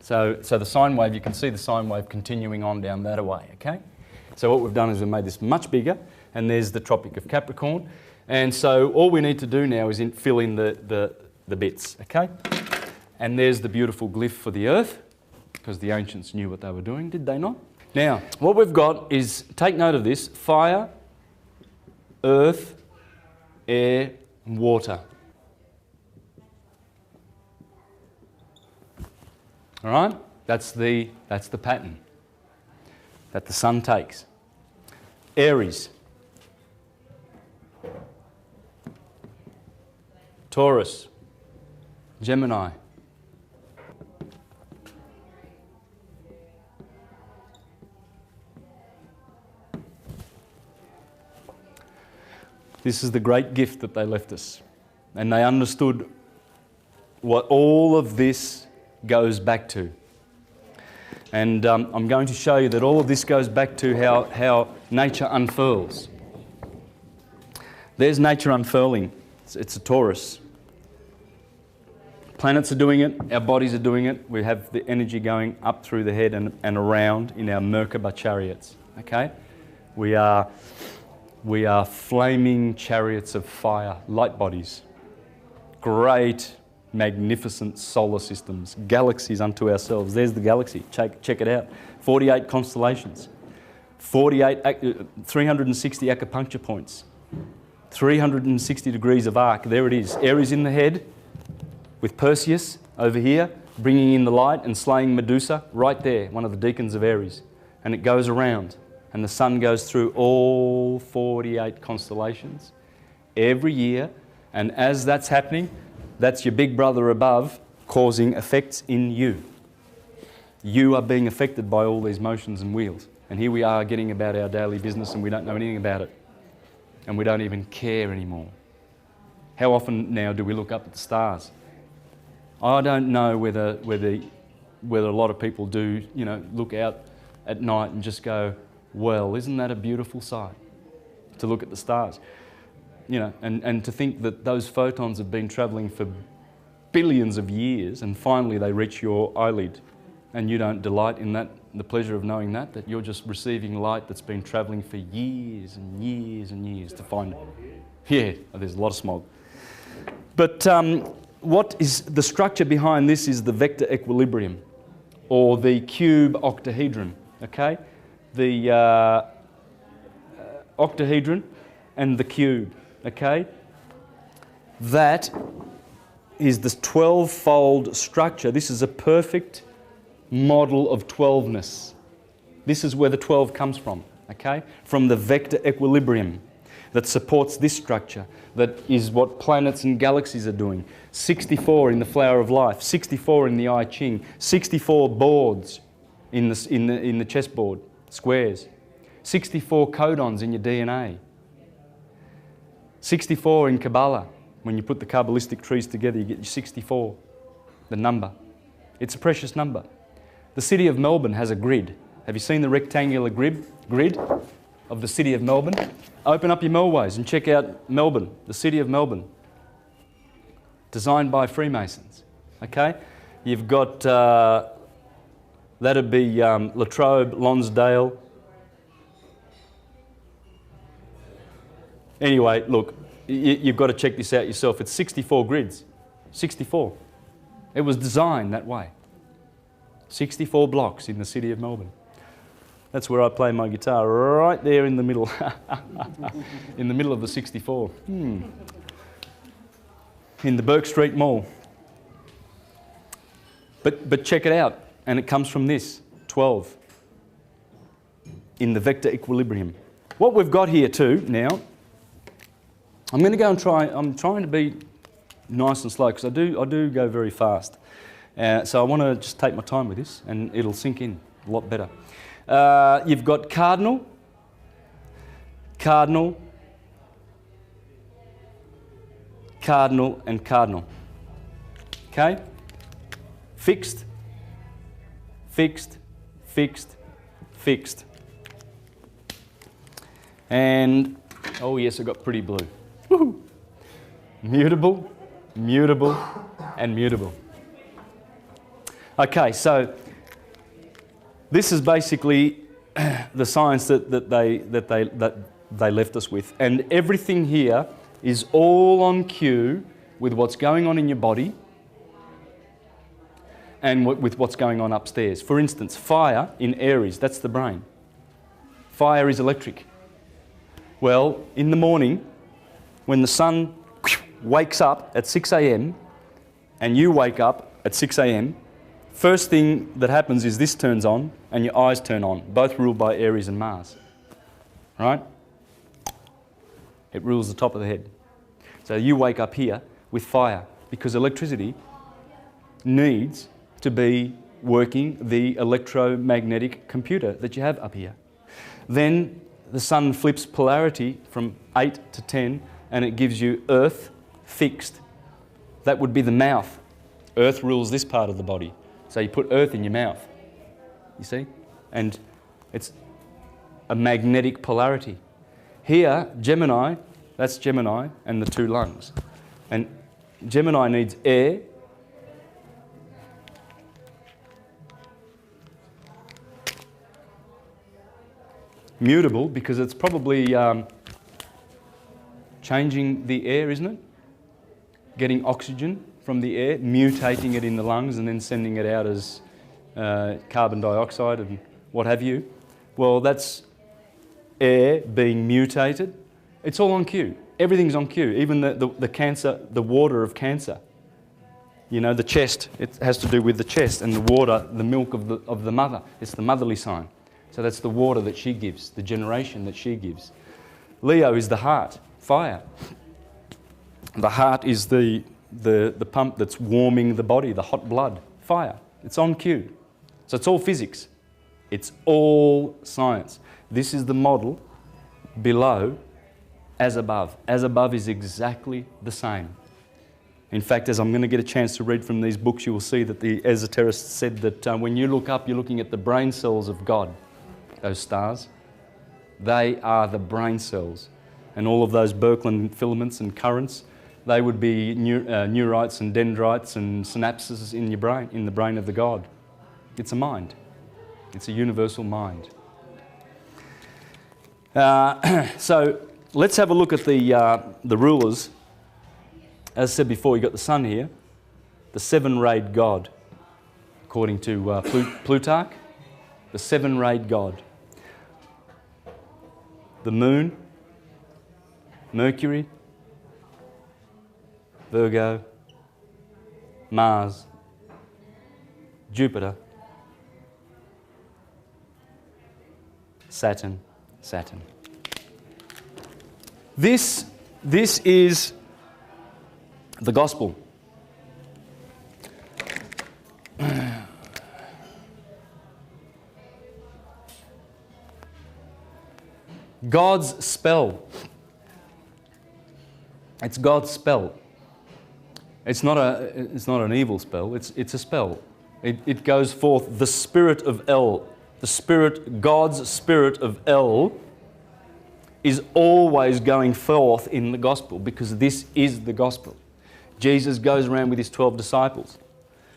So the sine wave, you can see the sine wave continuing on down that way, okay? So what we've done is we've made this much bigger, and there's the Tropic of Capricorn. And so all we need to do now is fill in the bits, okay? And there's the beautiful glyph for the Earth, because the ancients knew what they were doing, did they not? Now, what we've got is, take note of this, fire, earth, air, and water. All right? That's the pattern that the sun takes. Aries. Taurus. Gemini. This is the great gift that they left us. And they understood what all of this goes back to. And I'm going to show you that all of this goes back to how nature unfurls. There's nature unfurling. It's a Taurus. Planets are doing it, our bodies are doing it. We have the energy going up through the head and around in our Merkaba chariots. Okay? We are flaming chariots of fire, light bodies. Great, magnificent solar systems, galaxies unto ourselves. There's the galaxy. Check it out. 48 constellations, 360 acupuncture points, 360 degrees of arc. There it is. Aries in the head with Perseus over here, bringing in the light and slaying Medusa right there, one of the deacons of Aries. And it goes around. And the sun goes through all 48 constellations every year. And as that's happening, that's your big brother above causing effects in you. You are being affected by all these motions and wheels. And here we are getting about our daily business and we don't know anything about it. And we don't even care anymore. How often now do we look up at the stars? I don't know whether a lot of people do, look out at night and just go, well, isn't that a beautiful sight? To look at the stars. And to think that those photons have been travelling for billions of years and finally they reach your eyelid and you don't delight in that, the pleasure of knowing that you're just receiving light that's been travelling for years and years and years to find. Yeah, there's a lot of smog. But what is the structure behind this is the vector equilibrium or the cube octahedron, okay? The octahedron and the cube, okay? That is this 12-fold structure. This is a perfect model of 12ness. This is where the 12 comes from, okay? From the vector equilibrium that supports this structure. That is what planets and galaxies are doing. 64 in the Flower of Life, 64 in the I Ching, 64 boards in the chessboard, squares, 64 codons in your DNA, 64 in Kabbalah. When you put the Kabbalistic trees together, you get your 64, the number. It's a precious number. The city of Melbourne has a grid. Have you seen the rectangular grid of the city of Melbourne? Open up your Melways and check out Melbourne, the city of Melbourne. Designed by Freemasons, okay? You've got, that'd be Latrobe, Lonsdale. Anyway, look, you've got to check this out yourself. It's 64 grids. 64. It was designed that way. 64 blocks in the city of Melbourne. That's where I play my guitar, right there in the middle. In the middle of the 64. In the Burke Street Mall. But check it out, and it comes from this, 12. In the vector equilibrium. What we've got here too now, I'm going to go and I'm trying to be nice and slow because I do go very fast. So I want to just take my time with this and it'll sink in a lot better. You've got cardinal, cardinal, cardinal and cardinal. Okay? Fixed, fixed, fixed, fixed. And, oh yes, I got pretty blue. Woohoo! Mutable, mutable, and mutable. Okay, so this is basically the science that they left us with, and everything here is all on cue with what's going on in your body and with what's going on upstairs. For instance, fire in Aries, that's the brain. Fire is electric. Well, in the morning, when the sun wakes up at 6 a.m. and you wake up at 6 a.m, first thing that happens is this turns on and your eyes turn on, both ruled by Aries and Mars. Right? It rules the top of the head. So you wake up here with fire because electricity needs to be working the electromagnetic computer that you have up here. Then the sun flips polarity from 8 to 10 and it gives you earth fixed. That would be the mouth. Earth rules this part of the body. So you put earth in your mouth, you see? And it's a magnetic polarity. Here, Gemini, that's Gemini and the two lungs. And Gemini needs air, mutable because it's probably changing the air, isn't it? Getting oxygen from the air, mutating it in the lungs and then sending it out as carbon dioxide and what have you. Well, that's air being mutated. It's all on cue. Everything's on cue. Even the cancer, the water of cancer. You know, the chest, it has to do with the chest and the water, the milk of the mother. It's the motherly sign. So that's the water that she gives, the generation that she gives. Leo is the heart, fire. The heart is the pump that's warming the body, the hot blood, fire. It's on cue. So it's all physics. It's all science. This is the model below, as above. As above is exactly the same. In fact, as I'm going to get a chance to read from these books, you will see that the esoterists said that when you look up, you're looking at the brain cells of God. Those stars, they are the brain cells. And all of those Birkeland filaments and currents, they would be neurites and dendrites and synapses in your brain, in the brain of the God. It's a mind. It's a universal mind. So let's have a look at the rulers. As I said before, you've got the sun here, the seven-rayed God, according to Plutarch, the seven-rayed God. The moon, Mercury, Virgo, Mars, Jupiter, Saturn. This is the gospel. God's spell. It's God's spell. It's not an evil spell. It's a spell. It goes forth. The spirit of El, God's spirit of El, is always going forth in the gospel because this is the gospel. Jesus goes around with his 12 disciples.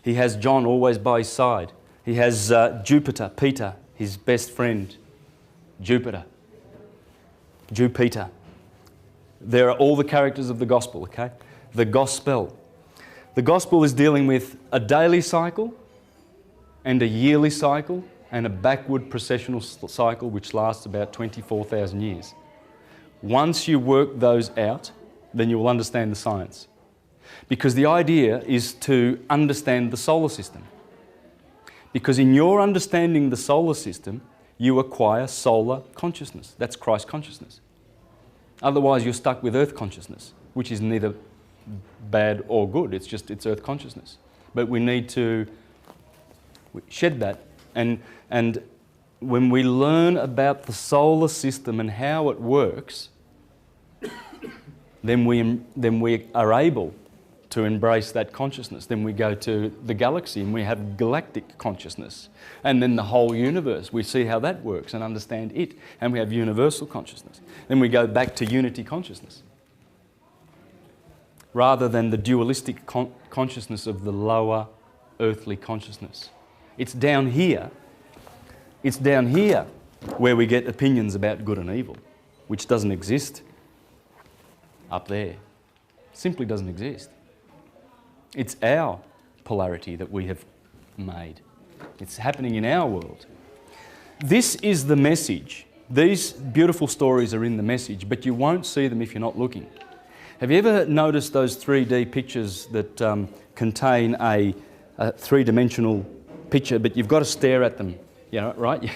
He has John always by his side. He has Jupiter, Peter, his best friend, Jupiter. There are all the characters of the gospel, okay? The gospel. The gospel is dealing with a daily cycle and a yearly cycle and a backward processional cycle which lasts about 24,000 years. Once you work those out, then you will understand the science. Because the idea is to understand the solar system. Because in your understanding the solar system, you acquire solar consciousness. That's Christ consciousness. Otherwise, you're stuck with earth consciousness, which is neither bad or good. It's earth consciousness. But we need to shed that. And when we learn about the solar system and how it works, then we are able to embrace that consciousness. Then we go to the galaxy and we have galactic consciousness. And then the whole universe, we see how that works and understand it. And we have universal consciousness. Then we go back to unity consciousness, rather than the dualistic consciousness of the lower earthly consciousness. It's down here where we get opinions about good and evil, which doesn't exist up there. Simply doesn't exist. It's our polarity that we have made. It's happening in our world. This is the message. These beautiful stories are in the message, but you won't see them if you're not looking. Have you ever noticed those 3D pictures that contain a three-dimensional picture, but you've got to stare at them? Yeah, right? Yeah.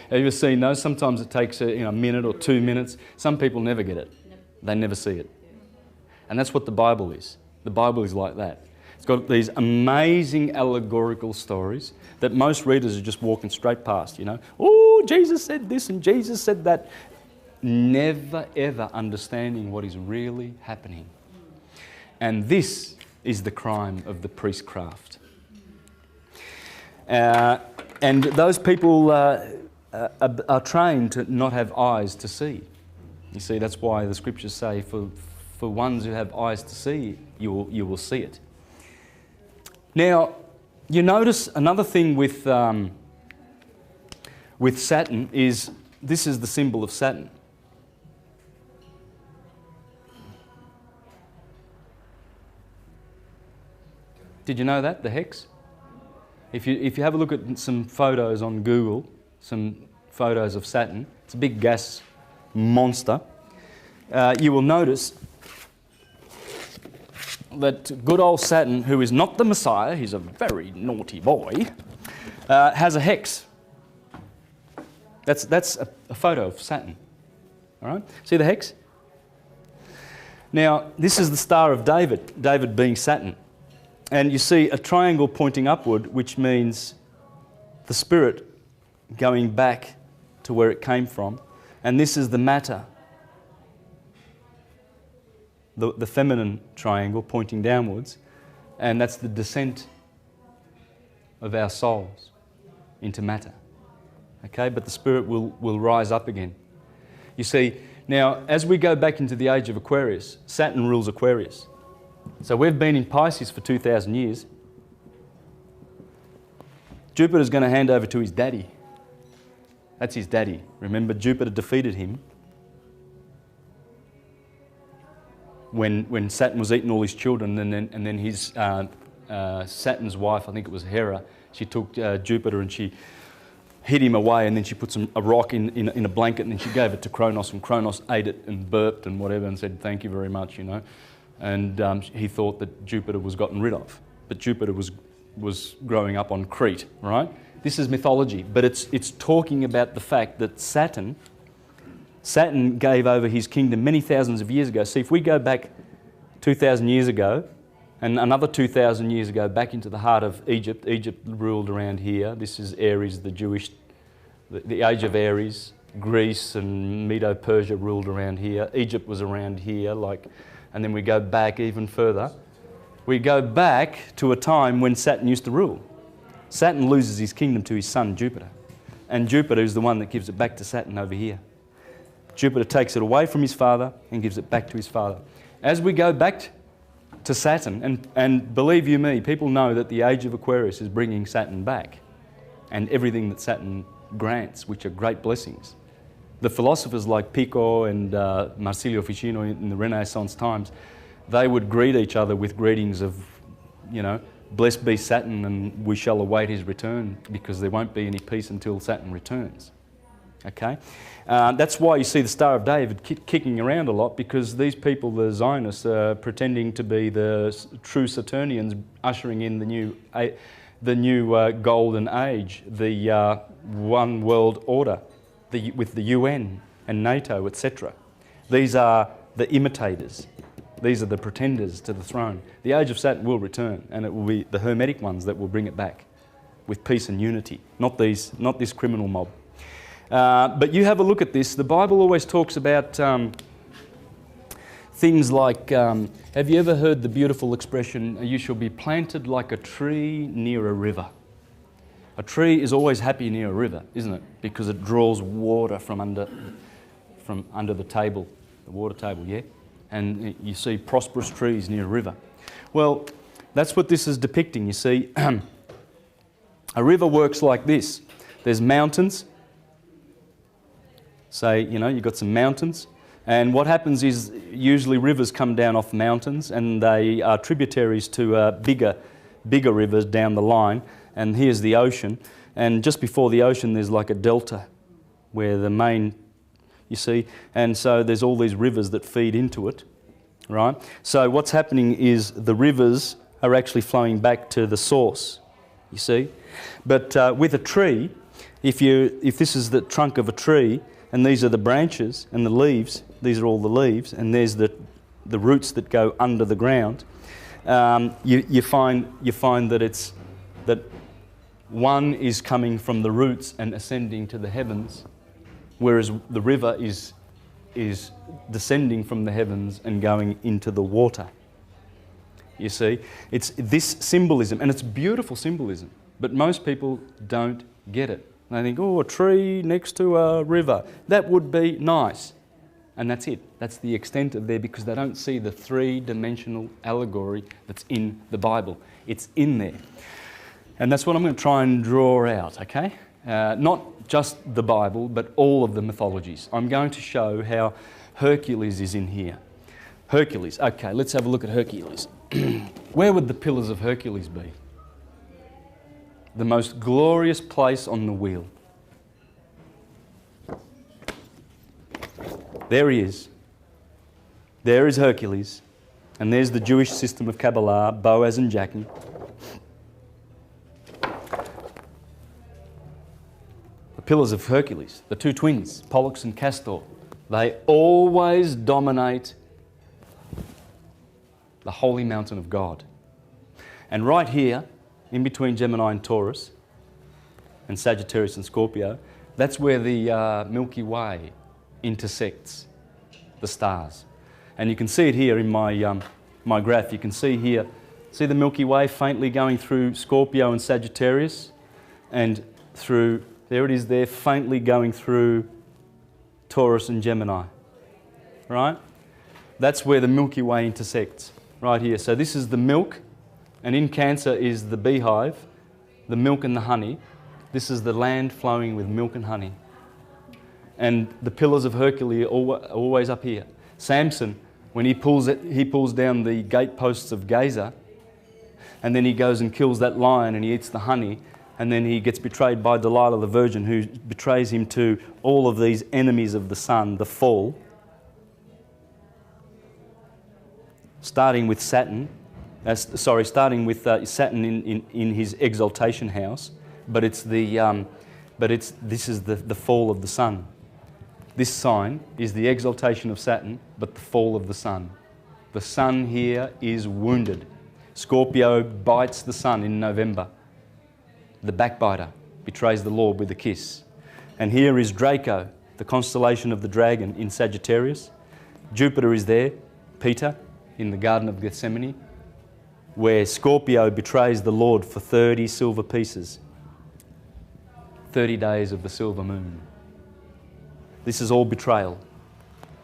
Have you ever seen those? Sometimes it takes a minute or 2 minutes. Some people never get it. They never see it. And that's what the Bible is. The Bible is like that. It's got these amazing allegorical stories that most readers are just walking straight past, Oh, Jesus said this and Jesus said that. Never ever understanding what is really happening. And this is the crime of the priestcraft. And those people are trained to not have eyes to see. You see, that's why the scriptures say, for ones who have eyes to see, you will see it. Now, you notice another thing with Saturn is, this is the symbol of Saturn. Did you know that, the hex? If you have a look at some photos on Google, some photos of Saturn, it's a big gas monster, you will notice that good old Saturn, who is not the Messiah, he's a very naughty boy, has a hex. That's a photo of Saturn. All right? See the hex? Now, this is the Star of David, David being Saturn. And you see a triangle pointing upward, which means the spirit going back to where it came from. And this is the matter, the feminine triangle pointing downwards. And that's the descent of our souls into matter. Okay, but the spirit will rise up again. You see, now as we go back into the age of Aquarius, Saturn rules Aquarius. So we've been in Pisces for 2,000 years. Jupiter's going to hand over to his daddy. That's his daddy. Remember, Jupiter defeated him when Saturn was eating all his children, and then his Saturn's wife, I think it was Hera, she took Jupiter and she hid him away, and then she put a rock in a blanket, and then she gave it to Kronos, and Kronos ate it and burped and whatever and said, "Thank you very much," And he thought that Jupiter was gotten rid of. But Jupiter was growing up on Crete, right? This is mythology, but it's talking about the fact that Saturn gave over his kingdom many thousands of years ago. See, if we go back 2,000 years ago, and another 2,000 years ago back into the heart of Egypt, Egypt ruled around here. This is Aries, the age of Aries. Greece and Medo-Persia ruled around here. Egypt was around here, and then we go back even further. We go back to a time when Saturn used to rule. Saturn loses his kingdom to his son Jupiter. And Jupiter is the one that gives it back to Saturn over here. Jupiter takes it away from his father and gives it back to his father. As we go back to Saturn, and believe you me, people know that the age of Aquarius is bringing Saturn back. And everything that Saturn grants, which are great blessings. The philosophers like Pico and Marsilio Ficino in the Renaissance times, they would greet each other with greetings of, you know, blessed be Saturn and we shall await his return, because there won't be any peace until Saturn returns. Okay? That's why you see the Star of David kicking around a lot, because these people, the Zionists, are pretending to be the true Saturnians, ushering in the new golden age, the one world order, with the UN and NATO, etc. These are the imitators. These are the pretenders to the throne. The age of Saturn will return, and it will be the Hermetic ones that will bring it back with peace and unity, not this criminal mob. But you have a look at this. The Bible always talks about things like, have you ever heard the beautiful expression, you shall be planted like a tree near a river? A tree is always happy near a river, isn't it? Because it draws water from under the table, the water table, yeah? And you see prosperous trees near a river. Well, that's what this is depicting, you see. A river works like this. There's mountains. Say, you know, you've got some mountains. And what happens is usually rivers come down off mountains, and they are tributaries to bigger rivers down the line. And here's the ocean. And just before the ocean, there's like a delta where the main, you see, and so there's all these rivers that feed into it, right? So what's happening is the rivers are actually flowing back to the source, you see. But with a tree, if this is the trunk of a tree, and these are the branches and the leaves, these are all the leaves, and there's the roots that go under the ground, you find that one is coming from the roots and ascending to the heavens, whereas the river is descending from the heavens and going into the water. You see, it's this symbolism, and it's beautiful symbolism, but most people don't get it. They think, oh, a tree next to a river, that would be nice. And that's it. That's the extent of there, because they don't see the three-dimensional allegory that's in the Bible. It's in there. And that's what I'm going to try and draw out, okay? Not just the Bible, but all of the mythologies. I'm going to show how Hercules is in here. Hercules. Okay, let's have a look at Hercules. Where would the Pillars of Hercules be? The most glorious place on the wheel. There he is. There is Hercules. And there's the Jewish system of Kabbalah, Boaz and Jachin. The Pillars of Hercules, the two twins, Pollux and Castor, they always dominate the holy mountain of God. And right here, in between Gemini and Taurus, and Sagittarius and Scorpio, that's where the Milky Way intersects the stars. And you can see it here in my graph. You can see here, see the Milky Way faintly going through Scorpio and Sagittarius, and through, there it is there, faintly going through Taurus and Gemini, right? That's where the Milky Way intersects, right here. So this is the milk, and in Cancer is the beehive, the milk and the honey. This is the land flowing with milk and honey. And the Pillars of Hercules are always up here. Samson, when he pulls down the gateposts of Gaza, and then he goes and kills that lion and he eats the honey, and then he gets betrayed by Delilah the Virgin, who betrays him to all of these enemies of the sun, the fall. Starting with Saturn, Saturn in his exaltation house, but this is the fall of the sun. This sign is the exaltation of Saturn, but the fall of the sun. The sun here is wounded. Scorpio bites the sun in November. The backbiter betrays the Lord with a kiss. And here is Draco, the constellation of the dragon in Sagittarius. Jupiter is there, Peter, in the Garden of Gethsemane, where Scorpio betrays the Lord for 30 silver pieces. 30 days of the silver moon. This is all betrayal.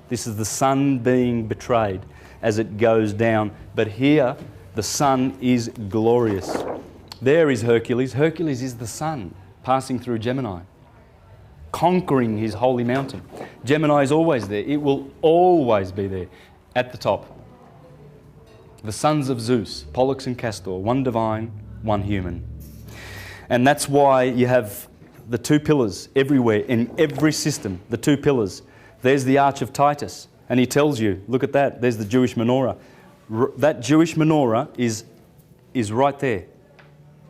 This is the sun being betrayed as it goes down. But here, the sun is glorious. There is Hercules. Hercules is the sun passing through Gemini. conquering his holy mountain. Gemini is always there. It will always be there at the top. The sons of Zeus, Pollux and Castor, one divine, one human. And that's why you have the two pillars everywhere, in every system, the two pillars. There's the Arch of Titus, and he tells you, look at that, there's the Jewish menorah. That Jewish menorah is right there,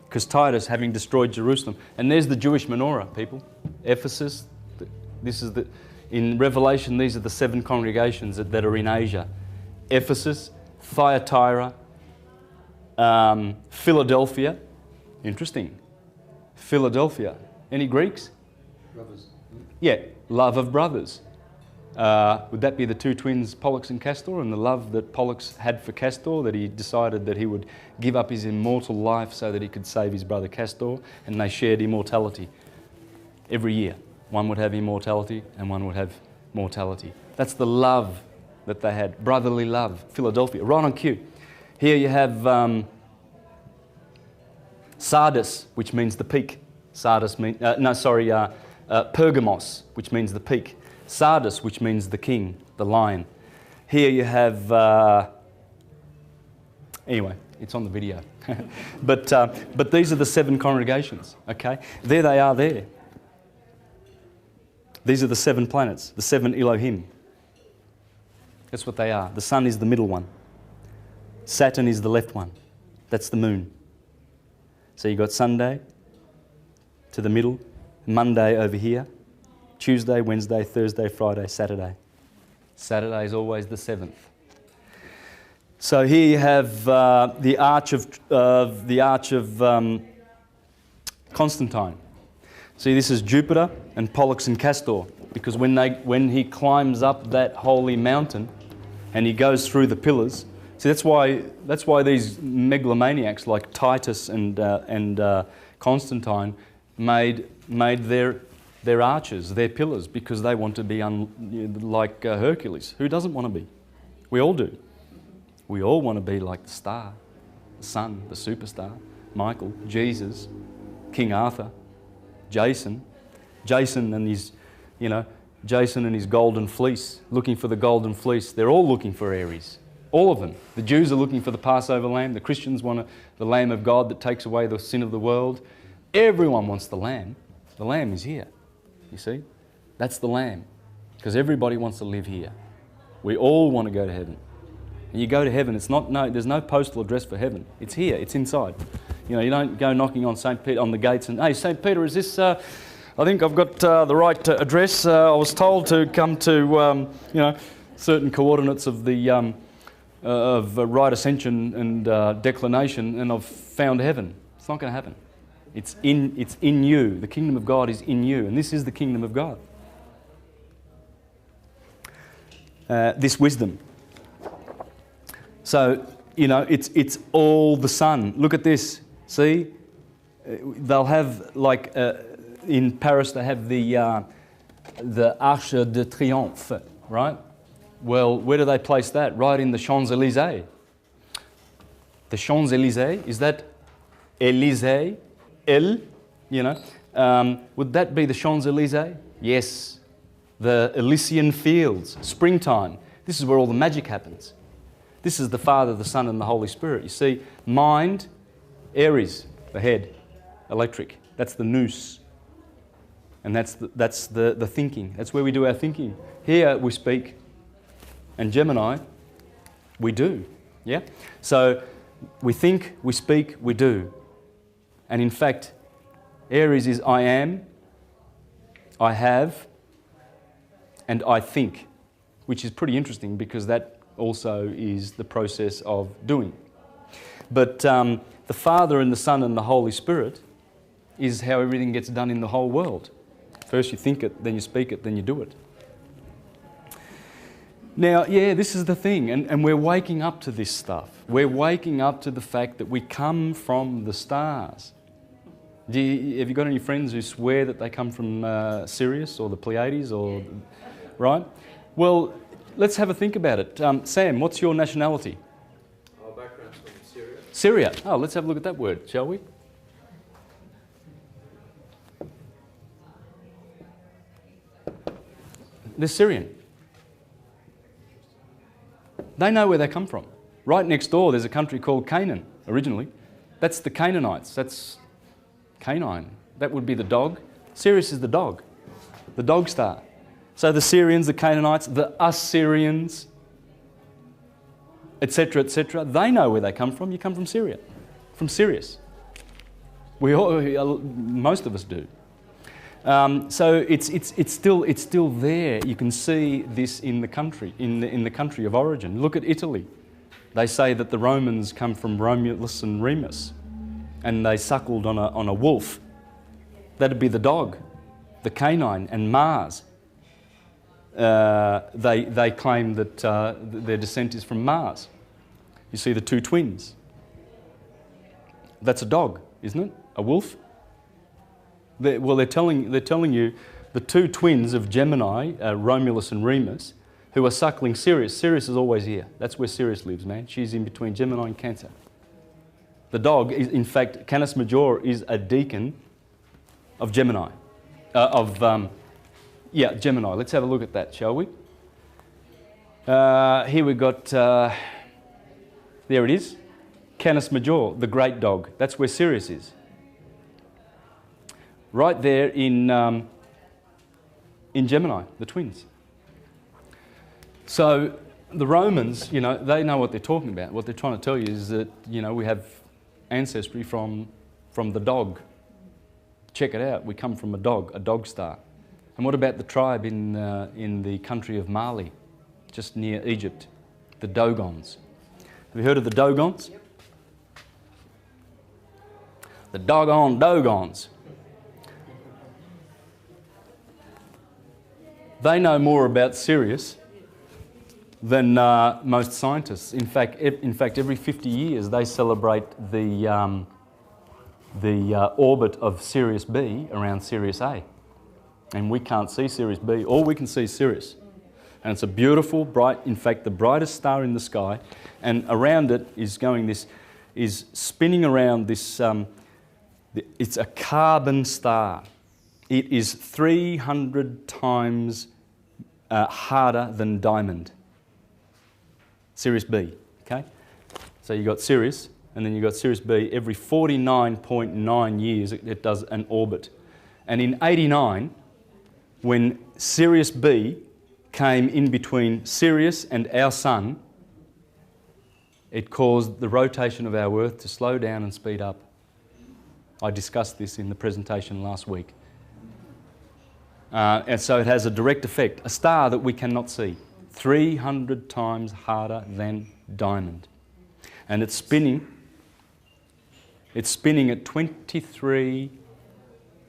because Titus, having destroyed Jerusalem. And there's the Jewish menorah, people. Ephesus, this is in Revelation, these are the 7 congregations that are in Asia. Ephesus, Thyatira, Philadelphia. Interesting. Philadelphia. Any Greeks? Brothers. Yeah, love of brothers. Would that be the two twins, Pollux and Castor, and the love that Pollux had for Castor, that he decided that he would give up his immortal life so that he could save his brother Castor, and they shared immortality every year. One would have immortality and one would have mortality. That's the love that they had, brotherly love. Philadelphia, right on cue. Here you have Sardis, which means the peak. Sardis means, Pergamos, which means the peak. Sardis, which means the king, the lion. Here you have, anyway, it's on the video. but these are the 7 congregations, okay? There they are there. These are the 7 planets, the 7 Elohim. That's what they are. The sun is the middle one. Saturn is the left one. That's the moon. So you've got Sunday to the middle, Monday over here, Tuesday, Wednesday, Thursday, Friday, Saturday. Saturday is always the 7th. So here you have the arch of Constantine. See, this is Jupiter and Pollux and Castor, because when he climbs up that holy mountain and he goes through the pillars. See, that's why these megalomaniacs like Titus and Constantine made their arches, their pillars, because they want to be like Hercules. Who doesn't want to be? We all do. We all want to be like the star, the sun, the superstar, Michael, Jesus, King Arthur, Jason and his golden fleece, looking for the golden fleece. They're all looking for Aries. All of them. The Jews are looking for the Passover lamb. The Christians want the Lamb of God that takes away the sin of the world. Everyone wants the lamb. The lamb is here. You see? That's the lamb. Because everybody wants to live here. We all want to go to heaven. And you go to heaven, there's no postal address for heaven. It's here, it's inside. You don't go knocking on St. Peter on the gates and, hey, St. Peter, is this, I think I've got the right address. I was told to come to, certain coordinates of the right ascension and declination, and I've found heaven. It's not going to happen. It's in you. The kingdom of God is in you, and this is the kingdom of God. This wisdom. So, it's all the sun. Look at this. See? They'll have, like, in Paris, they have the Arc de Triomphe, right? Well, where do they place that? Right in the Champs-Élysées. The Champs-Élysées, is that Élysée? Would that be the Champs-Élysées? Yes. The Elysian fields, springtime. This is where all the magic happens. This is the Father, the Son, and the Holy Spirit. You see, mind, Aries, the head, electric. That's the nous. And that's the thinking. That's where we do our thinking. Here we speak. And Gemini, we do. Yeah? So we think, we speak, we do. And in fact, Aries is I am, I have, and I think, which is pretty interesting because that also is the process of doing. But the Father and the Son and the Holy Spirit is how everything gets done in the whole world. First you think it, then you speak it, then you do it. Now, yeah, this is the thing, and we're waking up to this stuff. We're waking up to the fact that we come from the stars. Have you got any friends who swear that they come from Sirius or the Pleiades, or right? Well, let's have a think about it. Sam, what's your nationality? Our background's from Syria. Syria. Oh, let's have a look at that word, shall we? They're Syrian. They know where they come from. Right next door, there's a country called Canaan, originally. That's the Canaanites. That's canine. That would be the dog. Sirius is the dog star. So the Syrians, the Canaanites, the Assyrians, etc., they know where they come from. You come from Syria, from Sirius. Most of us do. So it's still there. You can see this in the country, in the country of origin. Look at Italy. They say that the Romans come from Romulus and Remus, and they suckled on a wolf. That'd be the dog, the canine, and Mars. They claim that their descent is from Mars. You see the two twins. That's a dog, isn't it? A wolf. They're telling you the two twins of Gemini, Romulus and Remus, who are suckling Sirius. Sirius is always here. That's where Sirius lives, man. She's in between Gemini and Cancer. The dog is, in fact, Canis Major is a deacon of Gemini. Gemini. Let's have a look at that, shall we? Here we've got, there it is, Canis Major, the great dog. That's where Sirius is. Right there in Gemini, the twins. So the Romans, they know what they're talking about. What they're trying to tell you is that, we have ancestry from the dog. Check it out. We come from a dog star. And what about the tribe in the country of Mali, just near Egypt, the Dogons? Have you heard of the Dogons? Yep. The doggone Dogons. They know more about Sirius than most scientists. In fact, every 50 years they celebrate the orbit of Sirius B around Sirius A. And we can't see Sirius B. All we can see is Sirius. And it's a beautiful, bright, in fact, the brightest star in the sky. And around it is spinning around this, it's a carbon star. It is 300 times harder than diamond. Sirius B, okay? So you've got Sirius, and then you've got Sirius B. Every 49.9 years it does an orbit. And in 89, when Sirius B came in between Sirius and our sun, it caused the rotation of our Earth to slow down and speed up. I discussed this in the presentation last week. And so it has a direct effect. A star that we cannot see, 300 times harder than diamond. And it's spinning at 23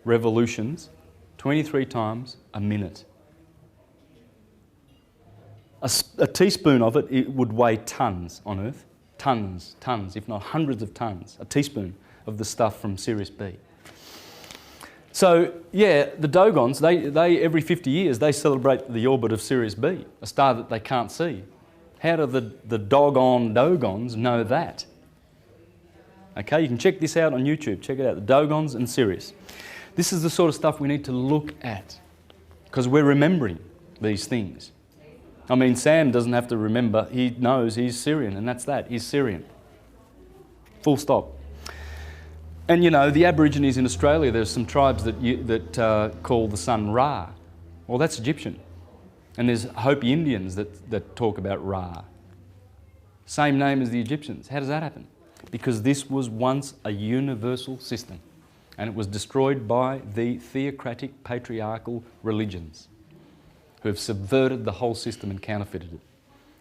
revolutions, 23 times a minute. A teaspoon of it, it would weigh tons on Earth. Tons, if not hundreds of tons. A teaspoon of the stuff from Sirius B. So, yeah, the Dogons, they every 50 years, they celebrate the orbit of Sirius B, a star that they can't see. How do the doggone Dogons know that? Okay, you can check this out on YouTube. Check it out, the Dogons and Sirius. This is the sort of stuff we need to look at because we're remembering these things. I mean, Sam doesn't have to remember. He knows he's Syrian, and that's that. He's Syrian. Full stop. And, the Aborigines in Australia, there's some tribes that call the sun Ra. Well, that's Egyptian. And there's Hopi Indians that talk about Ra. Same name as the Egyptians. How does that happen? Because this was once a universal system. And it was destroyed by the theocratic patriarchal religions who have subverted the whole system and counterfeited it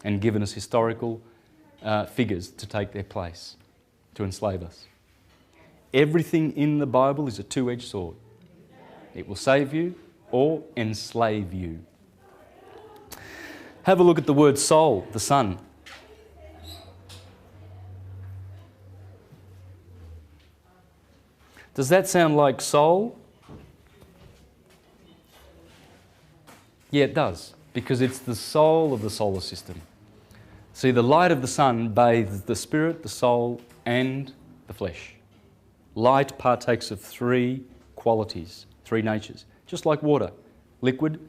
and given us historical figures to take their place, to enslave us. Everything in the Bible is a two-edged sword. It will save you or enslave you. Have a look at the word soul, the sun. Does that sound like soul? Yeah, it does, because it's the soul of the solar system. See, the light of the sun bathes the spirit, the soul, and the flesh. Light partakes of three qualities, three natures, just like water. Liquid,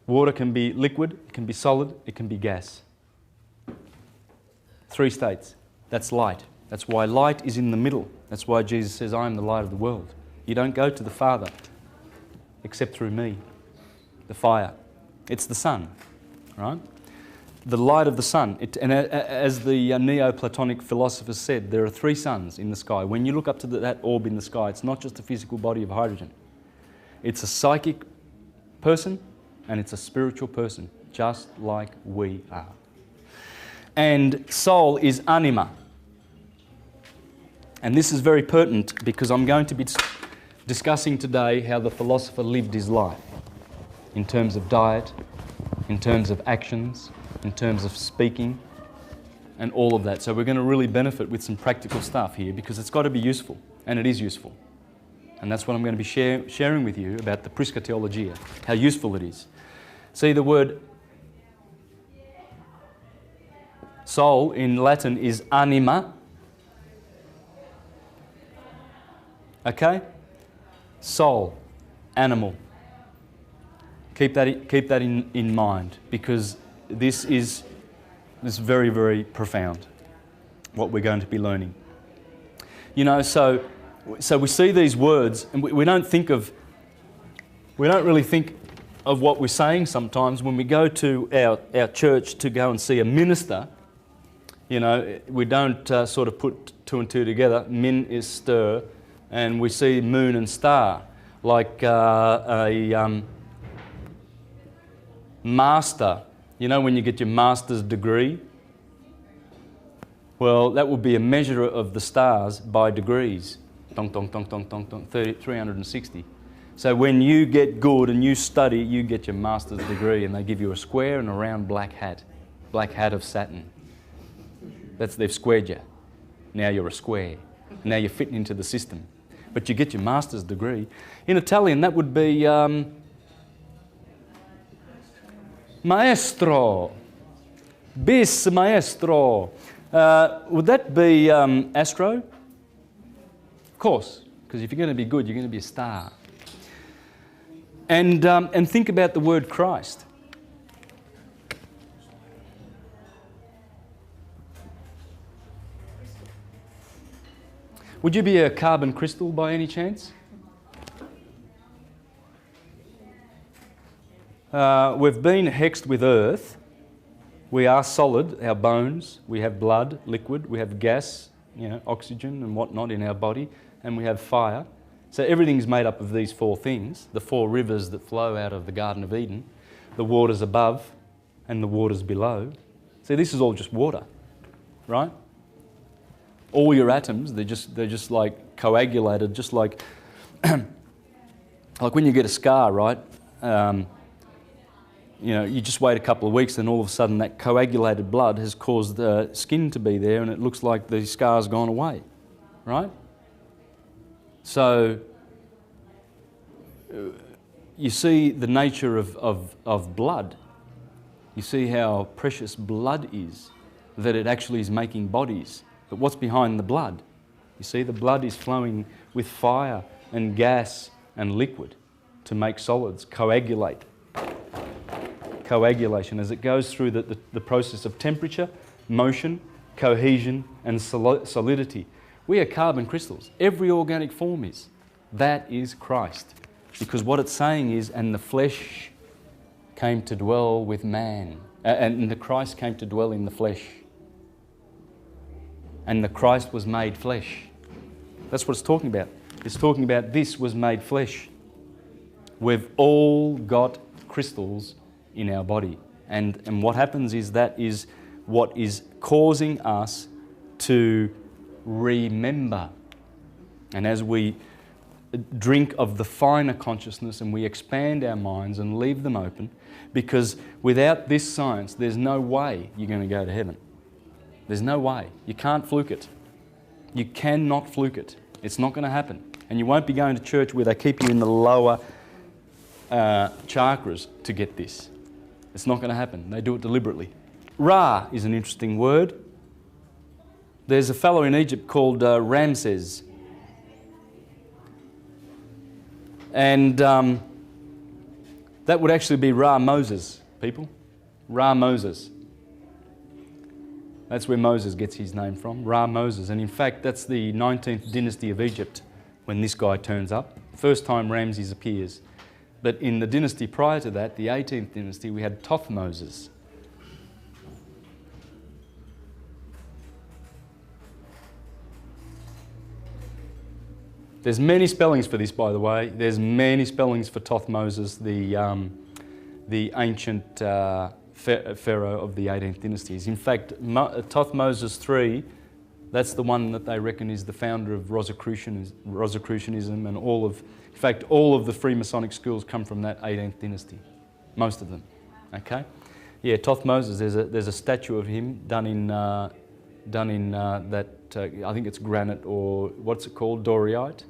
Water can be liquid, it can be solid, it can be gas. 3 states. That's light. That's why light is in the middle. That's why Jesus says, I am the light of the world. You don't go to the Father except through me. The fire. It's the sun, right? The light of the sun. And as the Neoplatonic philosophers said, there are 3 suns in the sky. When you look up to that orb in the sky, it's not just a physical body of hydrogen. It's a psychic person and it's a spiritual person, just like we are. And soul is anima. And this is very pertinent because I'm going to be discussing today how the philosopher lived his life in terms of diet, in terms of actions, in terms of speaking, and all of that. So we're going to really benefit with some practical stuff here because it's got to be useful, and it is useful. And that's what I'm going to be sharing with you about the Prisca Theologia, how useful it is. See, the word soul in Latin is anima. Okay? Soul, animal. Keep that in mind because this is very, very profound, what we're going to be learning. You know, so we see these words and we don't really think of what we're saying sometimes when we go to our church to go and see a minister. You know, we don't sort of put 2 and 2 together. Min is stir, and we see moon and star like a master. You know, when you get your master's degree, well, that would be a measure of the stars by degrees. Dong, dong, dong, dong, dong, dong, 360. So when you get good and you study, you get your master's degree and they give you a square and a round black hat of Saturn. They've squared you. Now you're a square. Now you're fitting into the system. But you get your master's degree. In Italian, that would be maestro. Bis maestro. Would that be astro? Of course, because if you're going to be good, you're going to be a star. And think about the word Christ. Would you be a carbon crystal by any chance? We've been hexed with earth. We are solid, our bones. We have blood, liquid. We have gas, you know, oxygen and whatnot in our body. And we have fire. So everything's made up of these 4 things. The 4 rivers that flow out of the Garden of Eden. The waters above and the waters below. See, this is all just water, right? All your atoms, they're just like coagulated, just like like when you get a scar, right? You know, you just wait a couple of weeks and all of a sudden that coagulated blood has caused the skin to be there and it looks like the scar's gone away, right? So you see the nature of blood. You see how precious blood is, that it actually is making bodies. But what's behind the blood? You see, the blood is flowing with fire and gas and liquid to make solids, coagulate. Coagulation as it goes through the process of temperature, motion, cohesion and solidity. We are carbon crystals. Every organic form is. That is Christ. Because what it's saying is, and the flesh came to dwell with man. And the Christ came to dwell in the flesh. And the Christ was made flesh. That's what it's talking about. It's talking about this was made flesh. We've all got crystals in our body. And what happens is that is what is causing us to remember. And as we drink of the finer consciousness and we expand our minds and leave them open, because without this science, there's no way you're going to go to heaven. There's no way. You can't fluke it. You cannot fluke it. It's not going to happen. And you won't be going to church where they keep you in the lower chakras to get this. It's not going to happen. They do it deliberately. Ra is an interesting word. There's a fellow in Egypt called Ramses. And That would actually be Ra Moses, people. Ra Moses. That's where Moses gets his name from, Ra Moses. And in fact, that's the 19th dynasty of Egypt when this guy turns up. First time Ramses appears. But in the dynasty prior to that, the 18th dynasty, we had Thothmoses. There's many spellings for this, by the way. There's many spellings for Thothmoses, the ancient pharaoh of the 18th dynasties. In fact, Thothmoses III, that's the one that they reckon is the founder of Rosicrucianism and all of, in fact, all of the Freemasonic schools come from that 18th dynasty, most of them. Okay, yeah, Thothmoses. There's a statue of him done in that I think it's granite, or what's it called, diorite.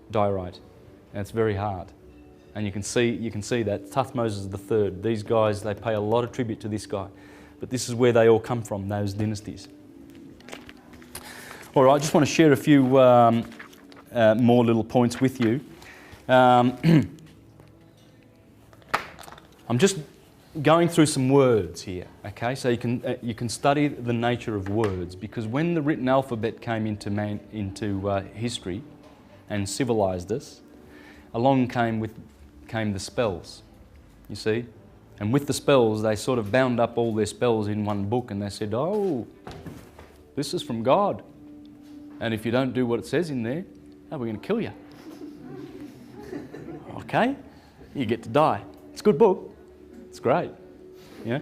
Diorite, and it's very hard. And you can see that Thothmoses III. These guys, they pay a lot of tribute to this guy, but this is where they all come from, those dynasties. All right, I just want to share a few more little points with you. I'm just going through some words here, okay? So you can study the nature of words, because when the written alphabet came into history and civilized us, along came the spells, you see? And with the spells, they sort of bound up all their spells in one book, and they said, oh, this is from God. And if you don't do what it says in there, we're going to kill you. Okay? You get to die. It's a good book. It's great. You know?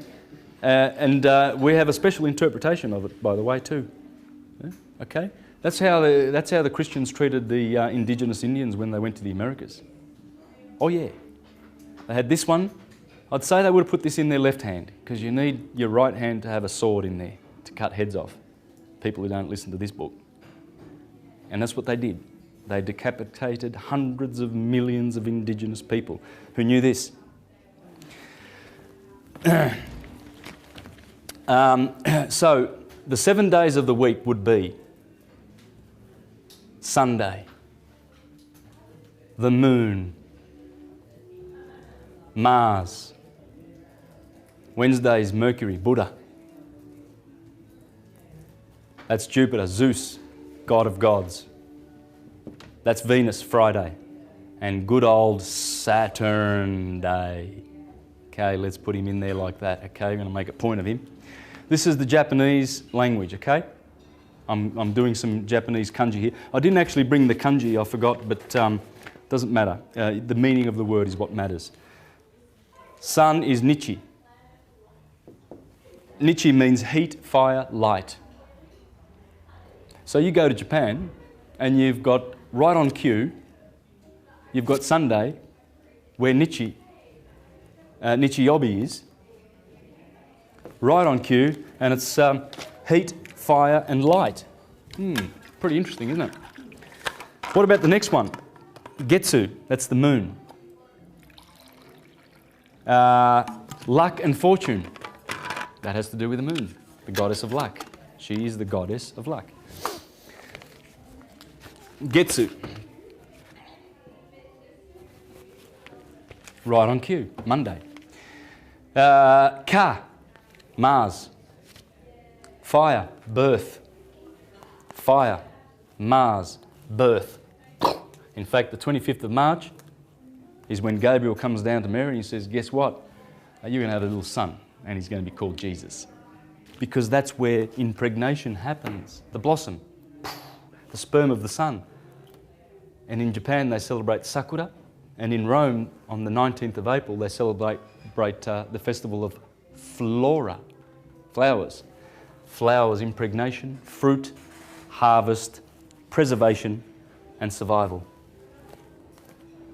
And we have a special interpretation of it, by the way, too. Yeah? Okay? That's how the Christians treated the indigenous Indians when they went to the Americas. Oh yeah. They had this one. I'd say they would have put this in their left hand, because you need your right hand to have a sword in there to cut heads off people who don't listen to this book. And that's what they did. They decapitated hundreds of millions of indigenous people who knew this. So the 7 days of the week would be Sunday, the moon, Mars. Wednesday is Mercury, Buddha. That's Jupiter, Zeus, God of gods. That's Venus, Friday. And good old Saturn Day. Okay, let's put him in there like that. Okay, I'm going to make a point of him. This is the Japanese language, okay? I'm doing some Japanese kanji here. I didn't actually bring the kanji, I forgot, but doesn't matter. The meaning of the word is what matters. Sun is Nichi. Nichi means heat, fire, light. So you go to Japan and you've got, right on cue, you've got Sunday where Nichi Yobi is, right on cue, and it's heat, fire and light. Pretty interesting, isn't it? What about the next one? Getsu, that's the moon. Luck and fortune, that has to do with the moon, the goddess of luck. She is the goddess of luck. Getsu, right on cue, Monday. Ka, Mars. Fire, birth. Fire, Mars, birth. In fact, the 25th of March is when Gabriel comes down to Mary and he says, guess what? You're going to have a little son, and he's going to be called Jesus. Because that's where impregnation happens, the blossom, the sperm of the sun. And in Japan, they celebrate Sakura. And in Rome, on the 19th of April, they celebrate the festival of Flora, flowers. Flowers, impregnation, fruit, harvest, preservation, and survival.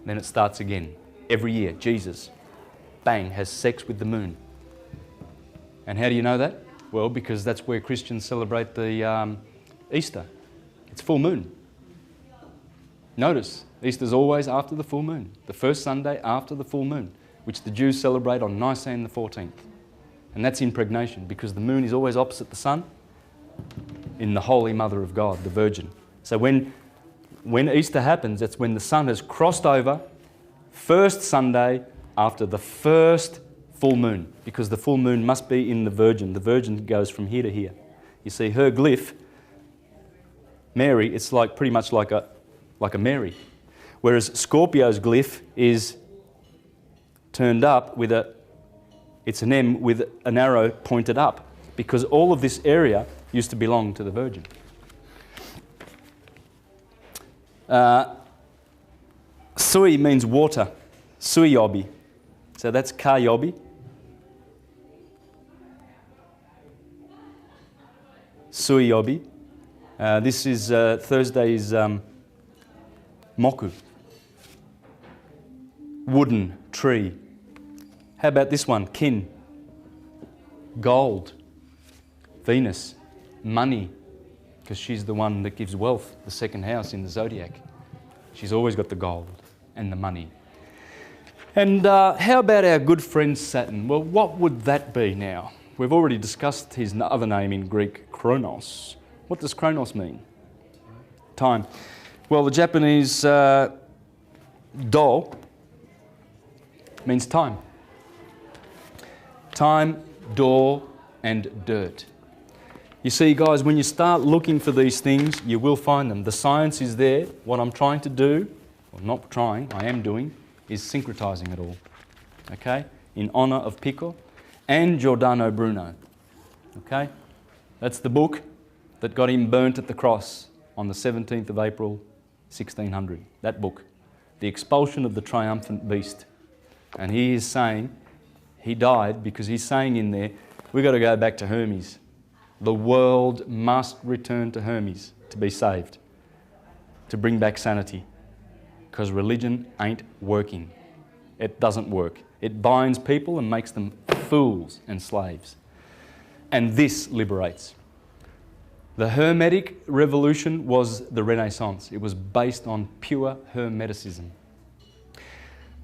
Then it starts again. Every year, Jesus, bang, has sex with the moon. And how do you know that? Well, because that's where Christians celebrate the Easter. It's full moon. Notice, Easter's always after the full moon, the first Sunday after the full moon, which the Jews celebrate on Nisan the 14th. And that's impregnation, because the moon is always opposite the sun in the Holy Mother of God, the Virgin. So when Easter happens, that's when the sun has crossed over First Sunday after the first full moon, because the full moon must be in the Virgin. The Virgin goes from here to here. You see, her glyph, Mary, it's like pretty much like a Mary. Whereas Scorpio's glyph is turned up with it's an M with an arrow pointed up, because all of this area used to belong to the Virgin. Sui means water, Suiyobi. So that's Kayobi. Suiyobi. This is Thursday's Moku. Wooden, tree. How about this one? Kin. Gold. Venus. Money. Because she's the one that gives wealth, the second house in the zodiac. She's always got the gold and the money. And how about our good friend Saturn? Well, what would that be now? We've already discussed his other name in Greek, Chronos. What does Chronos mean? Time. Well, the Japanese do means time. Time, door, and dirt. You see, guys, when you start looking for these things, you will find them. The science is there. What I'm trying to do, or not trying, I am doing, is syncretizing it all, okay, in honour of Pico and Giordano Bruno, okay? That's the book that got him burnt at the cross on the 17th of April, 1600, that book, The Expulsion of the Triumphant Beast. And he is saying, he died because he's saying in there, we've got to go back to Hermes. The world must return to Hermes to be saved, to bring back sanity. Because religion ain't working. It doesn't work. It binds people and makes them fools and slaves. And this liberates. The Hermetic revolution was the Renaissance. It was based on pure Hermeticism.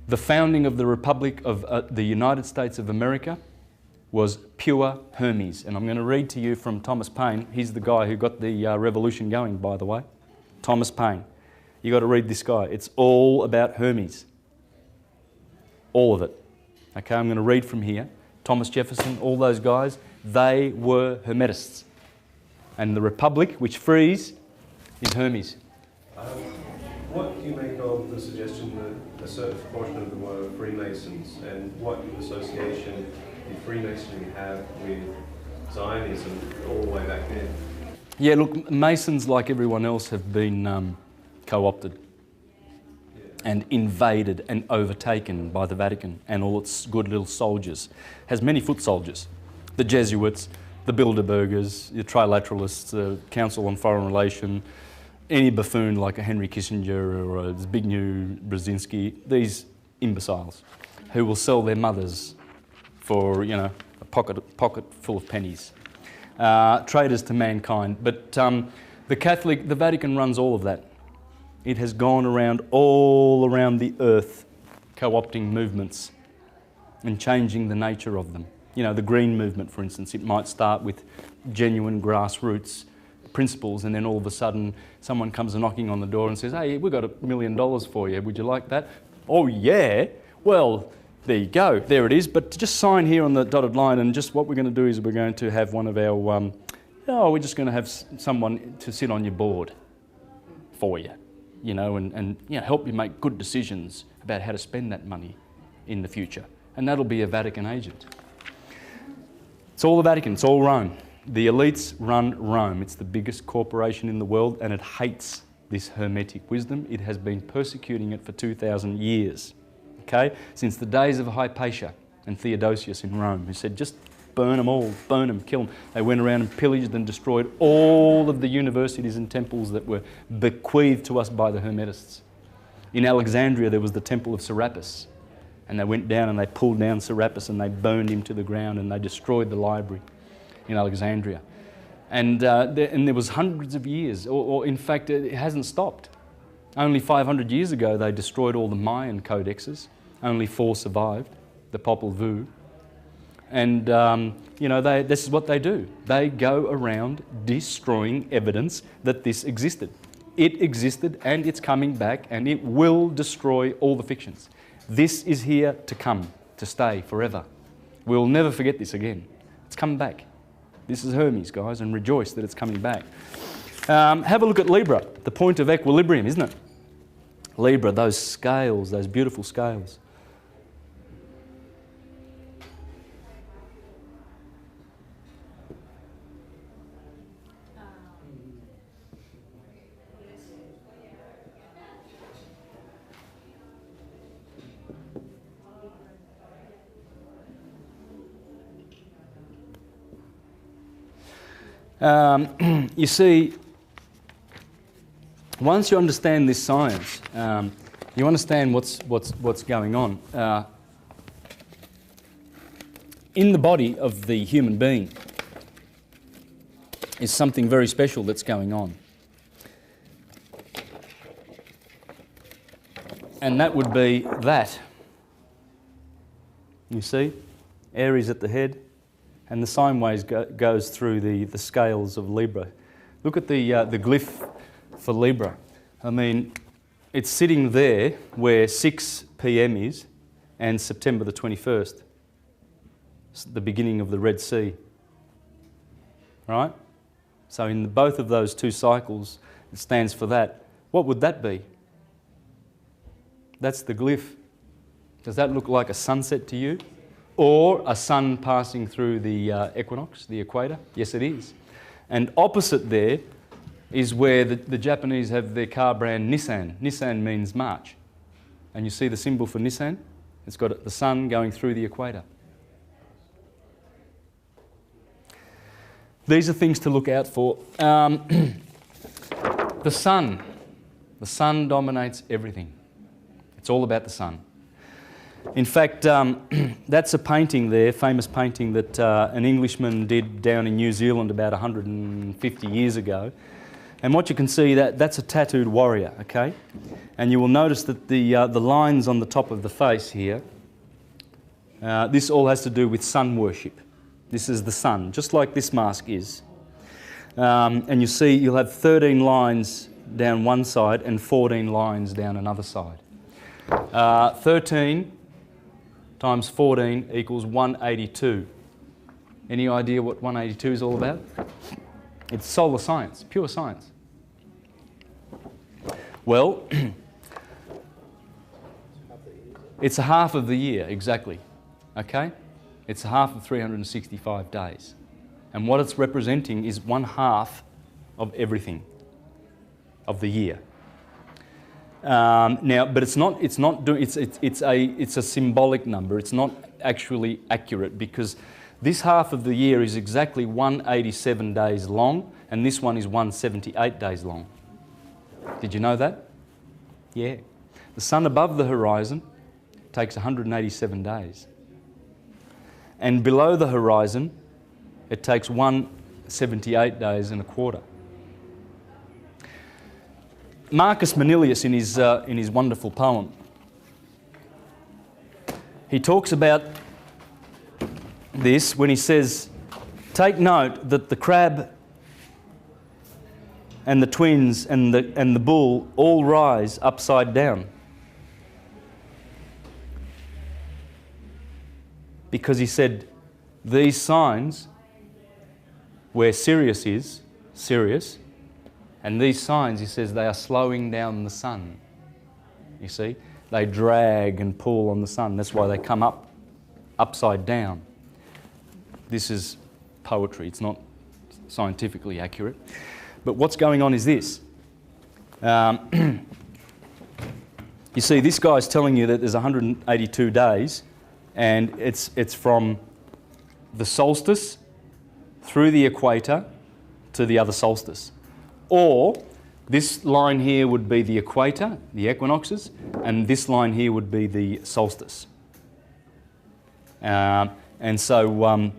The founding of the Republic of the United States of America was pure Hermes. And I'm going to read to you from Thomas Paine. He's the guy who got the revolution going, by the way. Thomas Paine. You've got to read this guy. It's all about Hermes. All of it. Okay, I'm going to read from here. Thomas Jefferson, all those guys, they were Hermetists. And the Republic, which frees, is Hermes. What do you make of the suggestion that a certain portion of them were Freemasons, and what association did Freemasonry have with Zionism all the way back then? Yeah, look, Masons, like everyone else, have been co-opted and invaded and overtaken by the Vatican and all its good little soldiers. Has many foot soldiers. The Jesuits, the Bilderbergers, the Trilateralists, the Council on Foreign Relations, any buffoon like a Henry Kissinger or a Zbigniew Brzezinski, these imbeciles who will sell their mothers for, you know, a pocket full of pennies. Traitors to mankind. But the Vatican runs all of that. It has gone around all around the earth, co-opting movements and changing the nature of them. You know, the Green Movement, for instance, it might start with genuine grassroots principles, and then all of a sudden someone comes knocking on the door and says, hey, we've got $1 million for you, would you like that? Oh yeah, well, there you go, there it is, but just sign here on the dotted line, and just what we're going to do is we're going to have one of our, we're just going to have someone to sit on your board for you, you know, and you know, help you make good decisions about how to spend that money in the future. And that'll be a Vatican agent. It's all the Vatican, it's all Rome. The elites run Rome. It's the biggest corporation in the world, and it hates this Hermetic wisdom. It has been persecuting it for 2,000 years, okay? Since the days of Hypatia and Theodosius in Rome, who said, just burn them all, burn them, kill them. They went around and pillaged and destroyed all of the universities and temples that were bequeathed to us by the Hermetists. In Alexandria, there was the Temple of Serapis, and they went down and they pulled down Serapis and they burned him to the ground, and they destroyed the library in Alexandria. And there was hundreds of years, or in fact it hasn't stopped. Only 500 years ago they destroyed all the Mayan codexes. Only 4 survived, the Popol Vuh. And you know, this is what they do. They go around destroying evidence that this existed. It existed, and it's coming back, and it will destroy all the fictions. This is here to come, to stay forever. We'll never forget this again. It's coming back. This is Hermes, guys, and rejoice that it's coming back. Have a look at Libra, the point of equilibrium, isn't it? Libra, those scales, those beautiful scales. You see, once you understand this science, you understand what's going on. In the body of the human being is something very special that's going on. And that would be that. You see? Aries at the head, and the sine waves goes through the scales of Libra. Look at the glyph for Libra. I mean, it's sitting there where 6 p.m. is and September the 21st. It's the beginning of the Red Sea. Right? So in both of those two cycles, it stands for that. What would that be? That's the glyph. Does that look like a sunset to you? Or a sun passing through the equinox, the equator? Yes, it is. And opposite there is where the Japanese have their car brand Nissan. Nissan means March. And you see the symbol for Nissan? It's got the sun going through the equator. These are things to look out for. The sun. The sun dominates everything. It's all about the sun. In fact, that's a painting there, famous painting that an Englishman did down in New Zealand about 150 years ago. And what you can see, that's a tattooed warrior, okay? And you will notice that the lines on the top of the face here, this all has to do with sun worship. This is the sun, just like this mask is. And you see you'll have 13 lines down one side and 14 lines down another side. 13 times 14 equals 182. Any idea what 182 is all about? It's solar science, pure science. Well, it's a half of the year, exactly. Okay? It's a half of 365 days. And what it's representing is 1/2 of everything of the year. Now, but it's a symbolic number. It's not actually accurate, because this half of the year is exactly 187 days long, and this one is 178 days long. Did you know that? Yeah. The sun above the horizon takes 187 days. And below the horizon, it takes 178 days and a quarter. Marcus Manilius, in his wonderful poem, he talks about this when he says, take note that the crab and the twins and the bull all rise upside down. Because he said, these signs, where Sirius is, Sirius, and these signs, he says, they are slowing down the sun. You see? They drag and pull on the sun. That's why they come up, upside down. This is poetry. It's not scientifically accurate. But what's going on is this. You see, this guy's telling you that there's 182 days, and it's from the solstice through the equator to the other solstice. Or this line here would be the equator, the equinoxes, and this line here would be the solstice. And so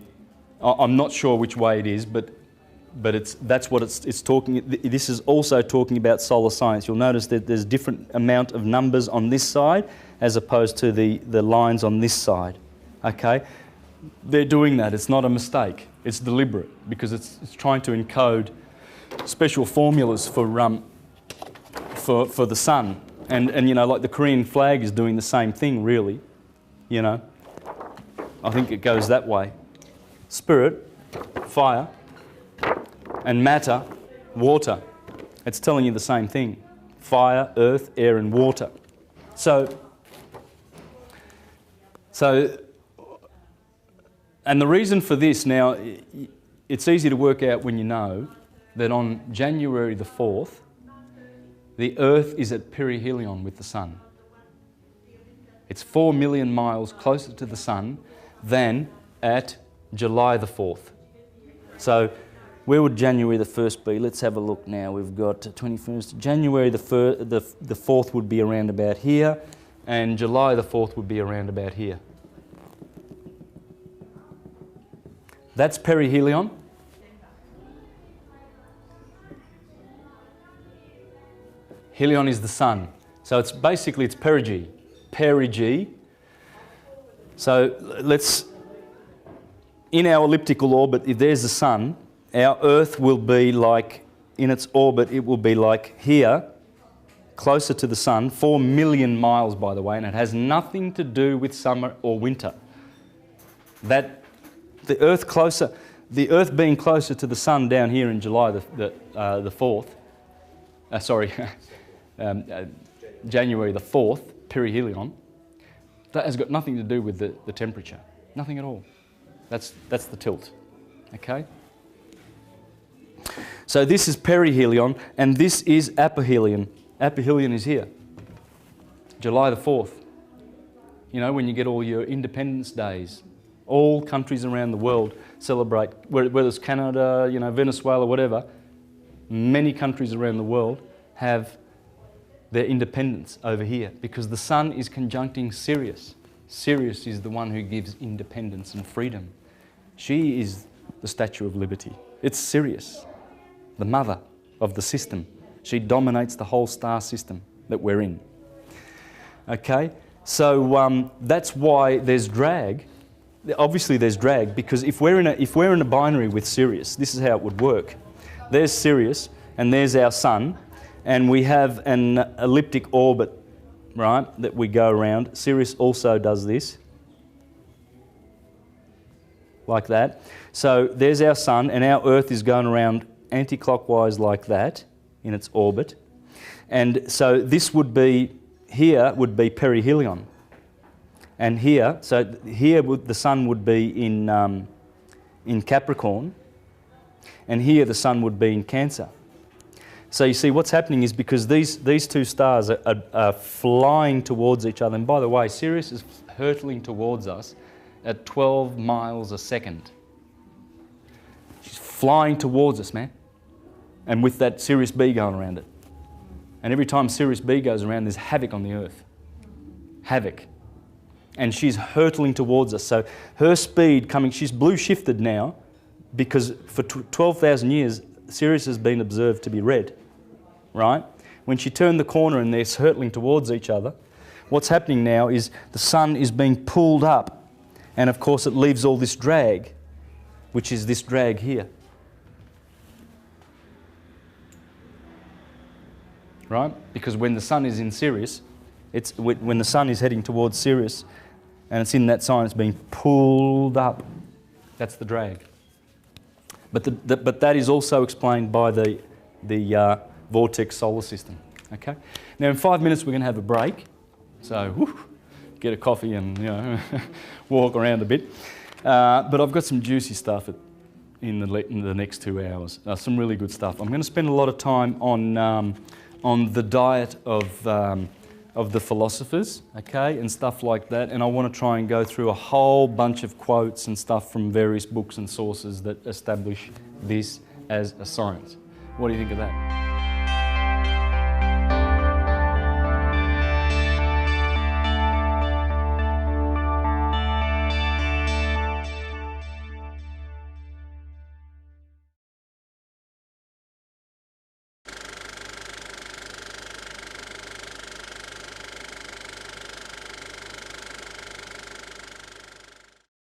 I'm not sure which way it is, but that's what it's talking. This is also talking about solar science. You'll notice that there's different amount of numbers on this side as opposed to the lines on this side. Okay, they're doing that. It's not a mistake. It's deliberate, because it's trying to encode special formulas for the sun. And you know, like the Korean flag is doing the same thing, really. You know, I think it goes that way. Spirit, fire, and matter, water. It's telling you the same thing. Fire, earth, air, and water. So, and the reason for this now, it's easy to work out when you know that on January the 4th, the Earth is at perihelion with the Sun. It's 4 million miles closer to the Sun than at July the 4th. So, where would January the 1st be? Let's have a look now. We've got 21st. January the 4th would be around about here, and July the 4th would be around about here. That's perihelion. Helion is the Sun. So it's basically, it's perigee. Perigee. So let's, in our elliptical orbit, if there's the Sun, our Earth will be like, in its orbit, it will be like here, closer to the Sun, 4 million miles, by the way, and it has nothing to do with summer or winter. That the Earth being closer to the Sun down here in July the 4th, January the 4th, perihelion, that has got nothing to do with the temperature. Nothing at all. That's the tilt. Okay? So this is perihelion, and this is aphelion. Aphelion is here. July the 4th. You know, when you get all your Independence Days, all countries around the world celebrate, whether it's Canada, you know, Venezuela, whatever, many countries around the world have their independence over here because the Sun is conjuncting Sirius. Sirius is the one who gives independence and freedom. She is the Statue of Liberty. It's Sirius, the mother of the system. She dominates the whole star system that we're in. Okay, so that's why there's drag. Obviously there's drag because if we're in a binary with Sirius, this is how it would work. There's Sirius and there's our Sun, and we have an elliptic orbit, right, that we go around. Sirius also does this, like that. So there's our Sun, and our Earth is going around anti-clockwise like that in its orbit. And so this would be, here would be perihelion. And here, so here the Sun would be in Capricorn, and here the Sun would be in Cancer. So you see what's happening is because these two stars are flying towards each other. And by the way, Sirius is hurtling towards us at 12 miles a second. She's flying towards us, man. And with that Sirius B going around it. And every time Sirius B goes around, there's havoc on the Earth. Havoc. And she's hurtling towards us. So her speed coming, she's blue shifted now because for 12,000 years, Sirius has been observed to be red, right? When she turned the corner and they're hurtling towards each other, what's happening now is the Sun is being pulled up, and of course it leaves all this drag, which is this drag here. Right? Because when the Sun is in Sirius, when the Sun is heading towards Sirius, and it's in that sign, it's being pulled up. That's the drag. But that is also explained by the vortex solar system. Okay. Now in 5 minutes we're going to have a break, so get a coffee and walk around a bit. But I've got some juicy stuff in the next 2 hours. Some really good stuff. I'm going to spend a lot of time on the diet of the philosophers, okay, and stuff like that. And I want to try and go through a whole bunch of quotes and stuff from various books and sources that establish this as a science. What do you think of that?